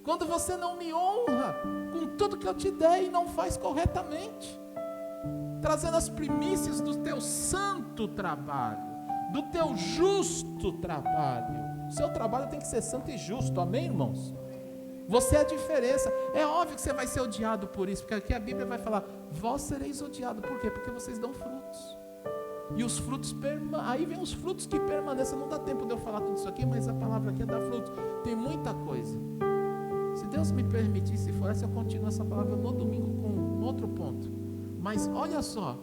Quando você não me honra com tudo que eu te dei e não faz corretamente, trazendo as primícias do teu santo trabalho, do teu justo trabalho. O seu trabalho tem que ser santo e justo, amém, irmãos? Você é a diferença. É óbvio que você vai ser odiado por isso, porque aqui a Bíblia vai falar, vós sereis odiados. Por quê? Porque vocês dão frutos. E os frutos, aí vem os frutos que permanecem. Não dá tempo de eu falar tudo isso aqui, mas a palavra aqui é dar frutos. Tem muita coisa. Se Deus me permitir, se for essa, eu continuo essa palavra no domingo com um outro ponto. Mas olha só,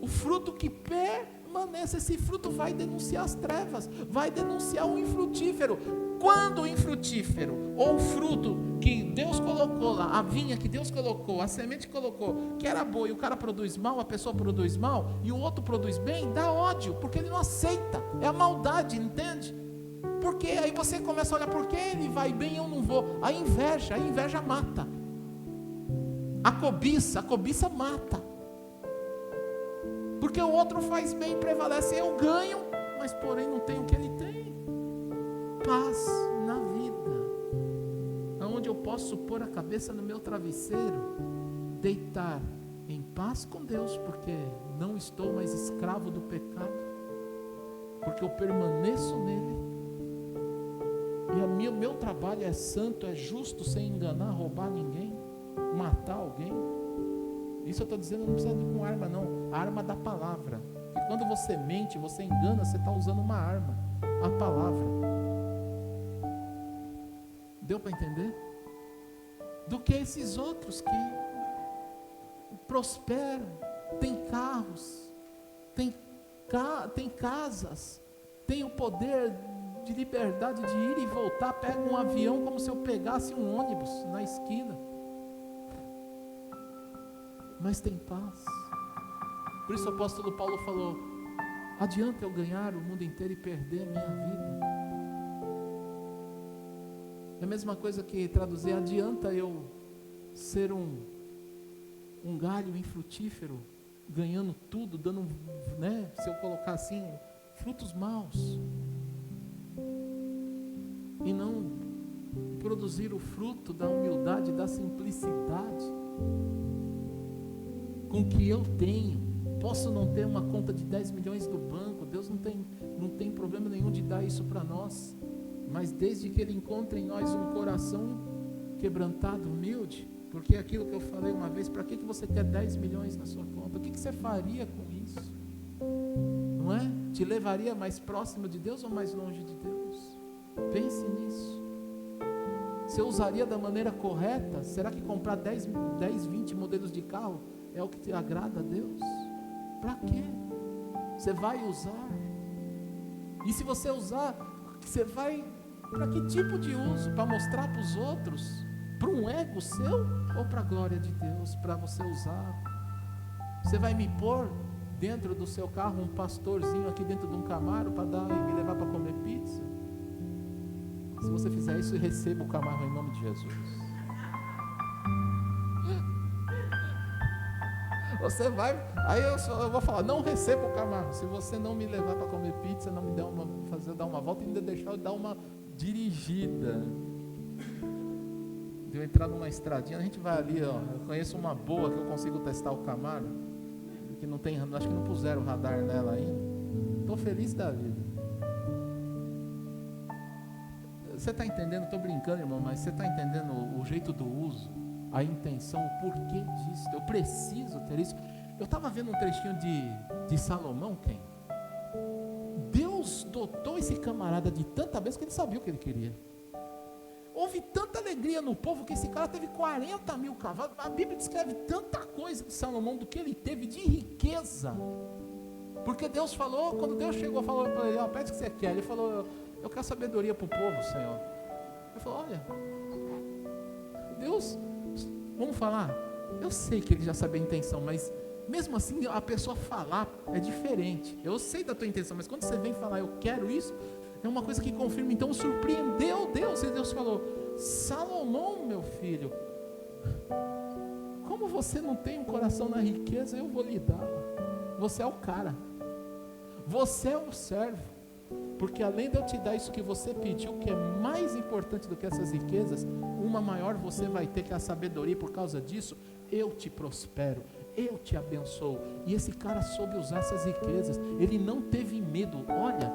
o fruto que permanece, esse fruto vai denunciar as trevas, vai denunciar o infrutífero. Quando o infrutífero, ou o fruto que Deus colocou lá, a vinha que Deus colocou, a semente que colocou, que era boa, e o cara produz mal, a pessoa produz mal, e o outro produz bem, dá ódio, porque ele não aceita, é a maldade, entende? Porque aí você começa a olhar, por que ele vai bem e eu não vou? A inveja mata. A cobiça mata. Porque o outro faz bem e prevalece, eu ganho, mas porém não tenho o que ele tem. Paz na vida, aonde eu posso pôr a cabeça no meu travesseiro, deitar em paz com Deus, porque não estou mais escravo do pecado, porque eu permaneço nele, e o meu trabalho é santo, é justo, sem enganar, roubar ninguém, matar alguém. Isso eu estou dizendo, não precisa de com arma não, a arma da palavra, que quando você mente, você engana, você está usando uma arma, a palavra. Deu para entender? Do que esses outros que prosperam, têm carros, têm casas, têm o poder de liberdade de ir e voltar, pega um avião como se eu pegasse um ônibus na esquina, mas tem paz. Por isso o apóstolo Paulo falou, adianta eu ganhar o mundo inteiro e perder a minha vida? É a mesma coisa que traduzir, adianta eu ser um galho infrutífero, ganhando tudo, dando, né, se eu colocar assim, frutos maus, e não produzir o fruto da humildade, da simplicidade, com o que eu tenho. Posso não ter uma conta de 10 milhões do banco, Deus não tem problema nenhum de dar isso para nós, mas desde que Ele encontre em nós um coração quebrantado, humilde, porque é aquilo que eu falei uma vez, para que você quer 10 milhões na sua conta? O que você faria com isso? Não é? Te levaria mais próximo de Deus ou mais longe de Deus? Pense nisso. Você usaria da maneira correta? Será que comprar 10, 20 modelos de carro é o que te agrada a Deus? Para quê? Você vai usar? E se você usar, você vai para que tipo de uso? Para mostrar para os outros? Para um ego seu? Ou para a glória de Deus? Para você usar? Você vai me pôr dentro do seu carro um pastorzinho aqui dentro de um Camaro para me levar para comer pizza? Se você fizer isso, receba o Camaro em nome de Jesus. Você vai, aí eu vou falar, não receba o Camaro, se você não me levar para comer pizza, não me dar uma volta e ainda deixar eu dar uma dirigida. De eu entrar numa estradinha, a gente vai ali, ó, eu conheço uma boa que eu consigo testar o Camaro, que não tem, acho que não puseram radar nela ainda. Estou feliz da vida. Você está entendendo? Estou brincando, irmão, mas você está entendendo o jeito do uso? a intenção, o porquê disso. Eu preciso ter isso. Eu estava vendo um trechinho de Salomão, quem? Deus dotou esse camarada de tanta bênção que ele sabia o que ele queria. Houve tanta alegria no povo que esse cara teve 40 mil cavalos. A Bíblia descreve tanta coisa de Salomão, do que ele teve de riqueza. Porque Deus falou, quando Deus chegou, falou para ele: pede o que você quer. Ele falou: eu quero sabedoria para o povo, Senhor. Ele falou: olha, Deus, vamos falar, eu sei que ele já sabia a intenção, mas mesmo assim a pessoa falar é diferente. Eu sei da tua intenção, mas quando você vem falar eu quero isso, é uma coisa que confirma. Então surpreendeu Deus, e Deus falou: Salomão, meu filho, como você não tem um coração na riqueza, eu vou lhe dar. Você é o cara, você é o servo, porque além de eu te dar isso que você pediu, que é mais importante do que essas riquezas, uma maior você vai ter, que é a sabedoria. Por causa disso eu te prospero, eu te abençoo. E esse cara soube usar essas riquezas, ele não teve medo. Olha,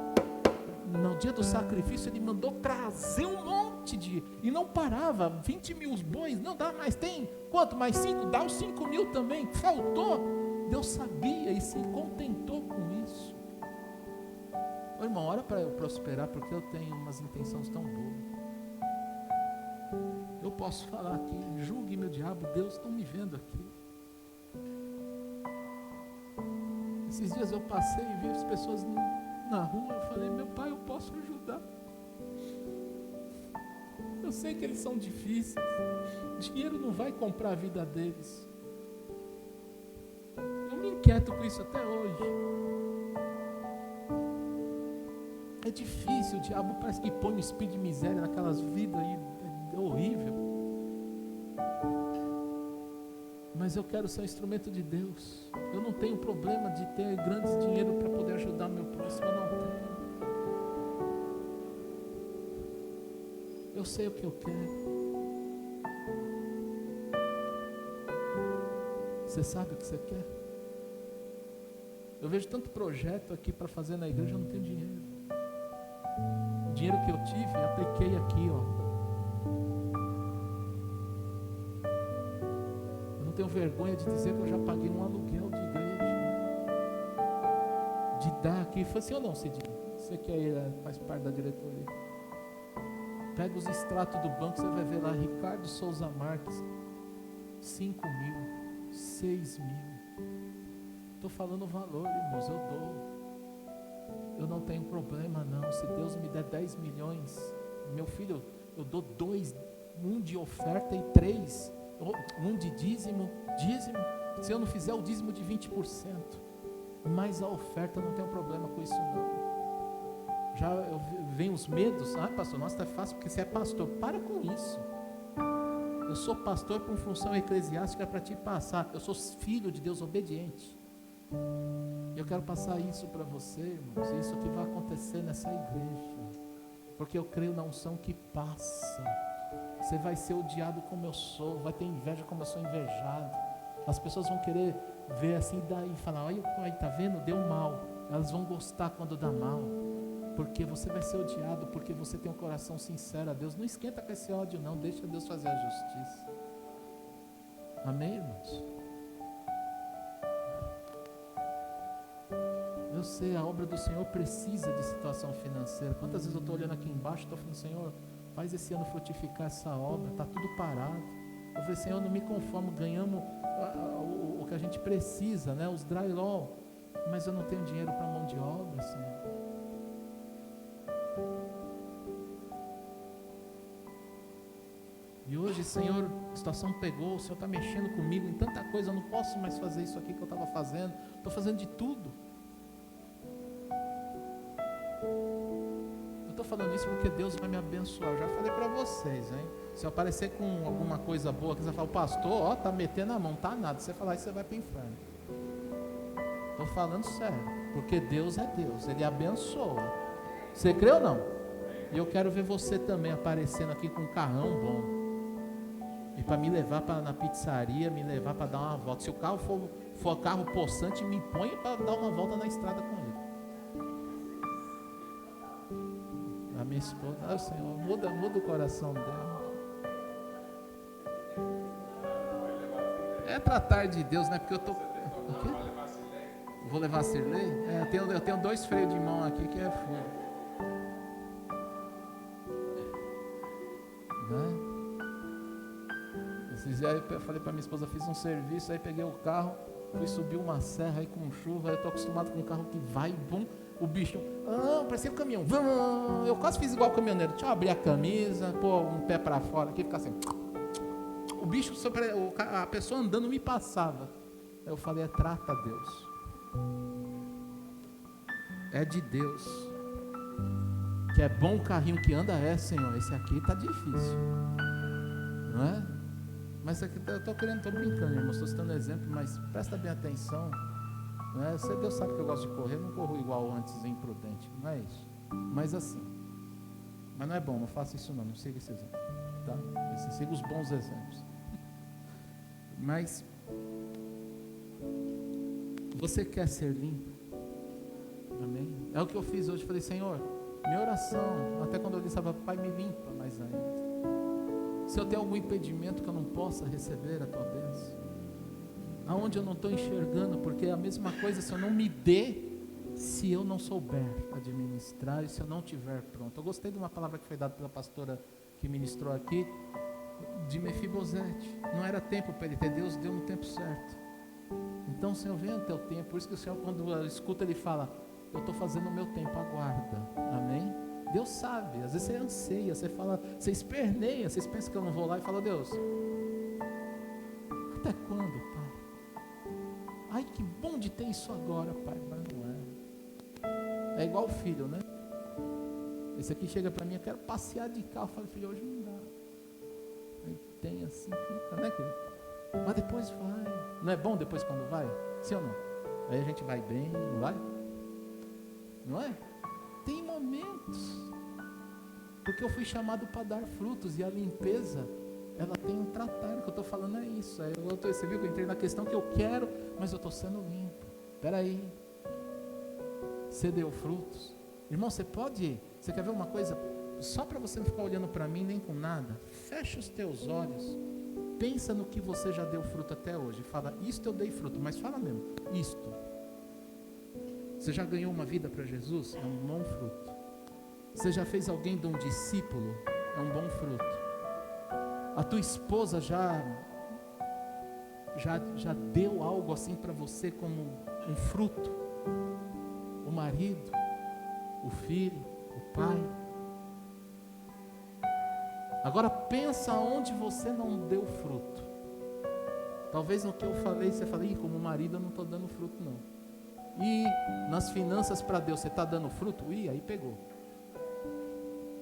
no dia do sacrifício ele mandou trazer um monte e não parava. 20 mil bois, não dá mais, tem quanto? Mais 5? Dá os 5 mil também, faltou. Deus sabia e se contentou com isso. Ô irmão, ora para eu prosperar, porque eu tenho umas intenções tão boas. Eu posso falar aqui, julgue meu diabo, Deus estão me vendo aqui. Esses dias eu passei e vi as pessoas na rua, eu falei: meu pai, eu posso ajudar. Eu sei que eles são difíceis, dinheiro não vai comprar a vida deles. Eu me inquieto com isso até hoje. É difícil, o diabo parece que põe um espírito de miséria naquelas vidas aí, é horrível. Mas eu quero ser um instrumento de Deus. Eu não tenho problema de ter grandes dinheiro para poder ajudar meu próximo, eu não tenho. Eu sei o que eu quero. Você sabe o que você quer? Eu vejo tanto projeto aqui para fazer na igreja, eu não tenho dinheiro. O dinheiro que eu tive, eu apliquei aqui, ó. Eu não tenho vergonha de dizer que eu já paguei um aluguel de igreja. De dar aqui, foi assim ou não, Cidinho? Você que aí faz parte da diretoria. Pega os extratos do banco, você vai ver lá, Ricardo Souza Marques, 5 mil, 6 mil. Estou falando o valor, irmãos, eu dou. Eu não tenho problema não. Se Deus me der 10 milhões, meu filho, eu dou 2, um de oferta e 3, um de dízimo. Se eu não fizer o dízimo de 20%, mas a oferta, eu não tenho problema com isso não. Já vem os medos: pastor, nossa, tá fácil porque você é pastor. Para com isso. Eu sou pastor por função eclesiástica para te passar. Eu sou filho de Deus obediente. Eu quero passar isso para você, irmãos. Isso que vai acontecer nessa igreja, porque eu creio na unção que passa. Você vai ser odiado como eu sou, vai ter inveja como eu sou invejado. As pessoas vão querer ver assim e falar: olha, tá vendo? Deu mal. Elas vão gostar quando dá mal, porque você vai ser odiado, porque você tem um coração sincero a Deus. Não esquenta com esse ódio não, deixa Deus fazer a justiça. Amém, irmãos? Eu sei, a obra do Senhor precisa de situação financeira. Quantas vezes eu estou olhando aqui embaixo e estou falando: Senhor, faz esse ano frutificar essa obra, está tudo parado. Eu falei: Senhor, eu não me conformo, ganhamos o que a gente precisa, né? Os drywall, mas eu não tenho dinheiro para mão de obra, Senhor. E hoje, Senhor, a situação pegou, o Senhor está mexendo comigo em tanta coisa, eu não posso mais fazer isso aqui que eu estava fazendo, estou fazendo de tudo. Eu estou falando isso porque Deus vai me abençoar. Eu já falei para vocês, hein? Se eu aparecer com alguma coisa boa, que você fala: o pastor, está metendo a mão, tá nada. Se você falar isso, você vai para o inferno. Estou falando sério, porque Deus é Deus, Ele abençoa. Você crê ou não? E eu quero ver você também aparecendo aqui com um carrão bom, e para me levar na pizzaria, me levar para dar uma volta. Se o carro for carro possante, me põe para dar uma volta na estrada com ele. A minha esposa: Senhor, muda o coração dela. É tratar de Deus, né? Porque eu tô... O quê? Vou levar a Cirlei? Eu tenho 2 freios de mão aqui que é fogo. Né? Esses dias eu falei para minha esposa, fiz um serviço, aí peguei o carro, fui subir uma serra aí com chuva, aí eu tô acostumado com um carro que vai, bum, o bicho, parecia um caminhão, eu quase fiz igual o caminhoneiro, deixa eu abrir a camisa, pôr um pé para fora aqui, ficar assim, o bicho, a pessoa andando me passava, aí eu falei, trata Deus, é de Deus, que é bom o carrinho que anda, Senhor, esse aqui tá difícil, não é? Mas aqui eu estou brincando, irmão, estou citando exemplo, mas presta bem atenção, não é? Deus sabe que eu gosto de correr, não corro igual antes, imprudente, não é isso, mas assim, mas não é bom, não faça isso não siga esse exemplo, tá? Siga os bons exemplos, mas, você quer ser limpo, amém? É o que eu fiz hoje, falei, Senhor, minha oração, até quando eu disse, Pai, me limpa mais ainda, se eu tenho algum impedimento que eu não possa receber a tua bênção, aonde eu não estou enxergando, porque é a mesma coisa se eu não me dê, se eu não souber administrar e se eu não estiver pronto. Eu gostei de uma palavra que foi dada pela pastora que ministrou aqui, de Mefibosete, não era tempo para ele ter, Deus deu no tempo certo. Então, Senhor, venha no teu tempo, por isso que o Senhor, quando escuta, ele fala, eu estou fazendo o meu tempo, aguarda, amém? Deus sabe, às vezes você anseia, você fala, você esperneia, vocês pensam que eu não vou lá e falo, Deus, até quando, Pai? Ai, que bom de ter isso agora, Pai, mas não é. É igual o filho, né? Esse aqui chega para mim, eu quero passear de carro, eu falo, filho, hoje não dá. Aí tem assim, fica, né, querido? Mas depois vai. Não é bom depois quando vai? Sim ou não? Aí a gente vai bem, não vai? Não é? Tem momentos, porque eu fui chamado para dar frutos, e a limpeza, ela tem um tratar, o que eu estou falando é isso, você viu que eu entrei na questão que eu quero, mas eu estou sendo limpo, espera aí, você deu frutos, irmão, você quer ver uma coisa, só para você não ficar olhando para mim, nem com nada, fecha os teus olhos, pensa no que você já deu fruto até hoje, fala, isto eu dei fruto, mas fala mesmo, isto, você já ganhou uma vida para Jesus? É um bom fruto. Você já fez alguém de um discípulo? É um bom fruto. A tua esposa já deu algo assim para você como um fruto? O marido, o filho, o pai. Agora pensa onde você não deu fruto. Talvez no que eu falei, você fala, como marido eu não estou dando fruto não. E nas finanças para Deus, você está dando fruto? Aí pegou.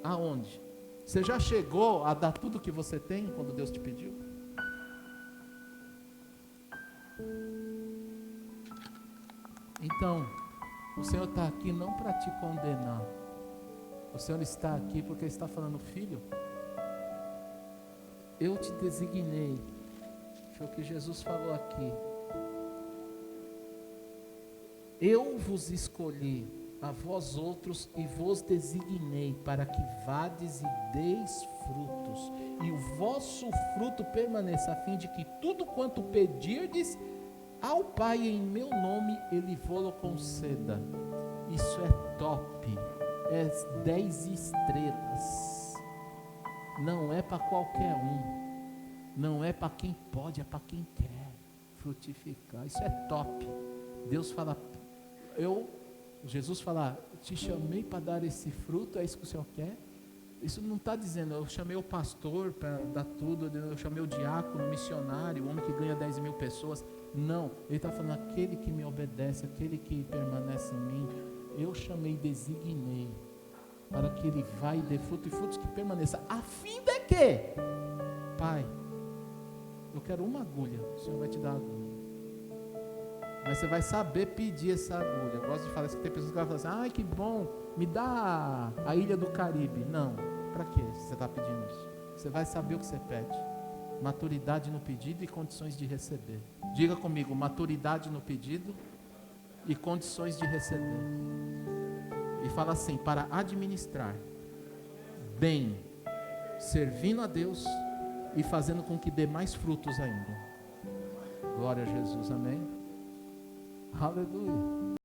Aonde? Você já chegou a dar tudo que você tem quando Deus te pediu? Então, o Senhor está aqui não para te condenar. O Senhor está aqui porque está falando, filho, eu te designei. Foi o que Jesus falou aqui. Eu vos escolhi a vós outros e vos designei para que vades e deis frutos, e o vosso fruto permaneça, a fim de que tudo quanto pedirdes ao Pai em meu nome, Ele vô-lo conceda. Isso é top, é 10 estrelas, não é para qualquer um, não é para quem pode, é para quem quer frutificar, isso é top. Deus fala, Jesus fala, te chamei para dar esse fruto, é isso que o Senhor quer? Isso não está dizendo, eu chamei o pastor para dar tudo, eu chamei o diácono, o missionário, o homem que ganha 10 mil pessoas, não, ele está falando, aquele que me obedece, aquele que permanece em mim, eu chamei, designei, para que ele vá e dê fruto, e frutos que permaneçam, a fim de que, Pai, eu quero uma agulha, o Senhor vai te dar a agulha. Mas você vai saber pedir essa agulha. Eu gosto de falar isso, que tem pessoas que falam assim, ai que bom, me dá a ilha do Caribe. Não, para que você está pedindo isso? Você vai saber o que você pede. Maturidade no pedido e condições de receber. Diga comigo, maturidade no pedido e condições de receber. E fala assim, para administrar bem, servindo a Deus e fazendo com que dê mais frutos ainda. Glória a Jesus, amém? Aleluia.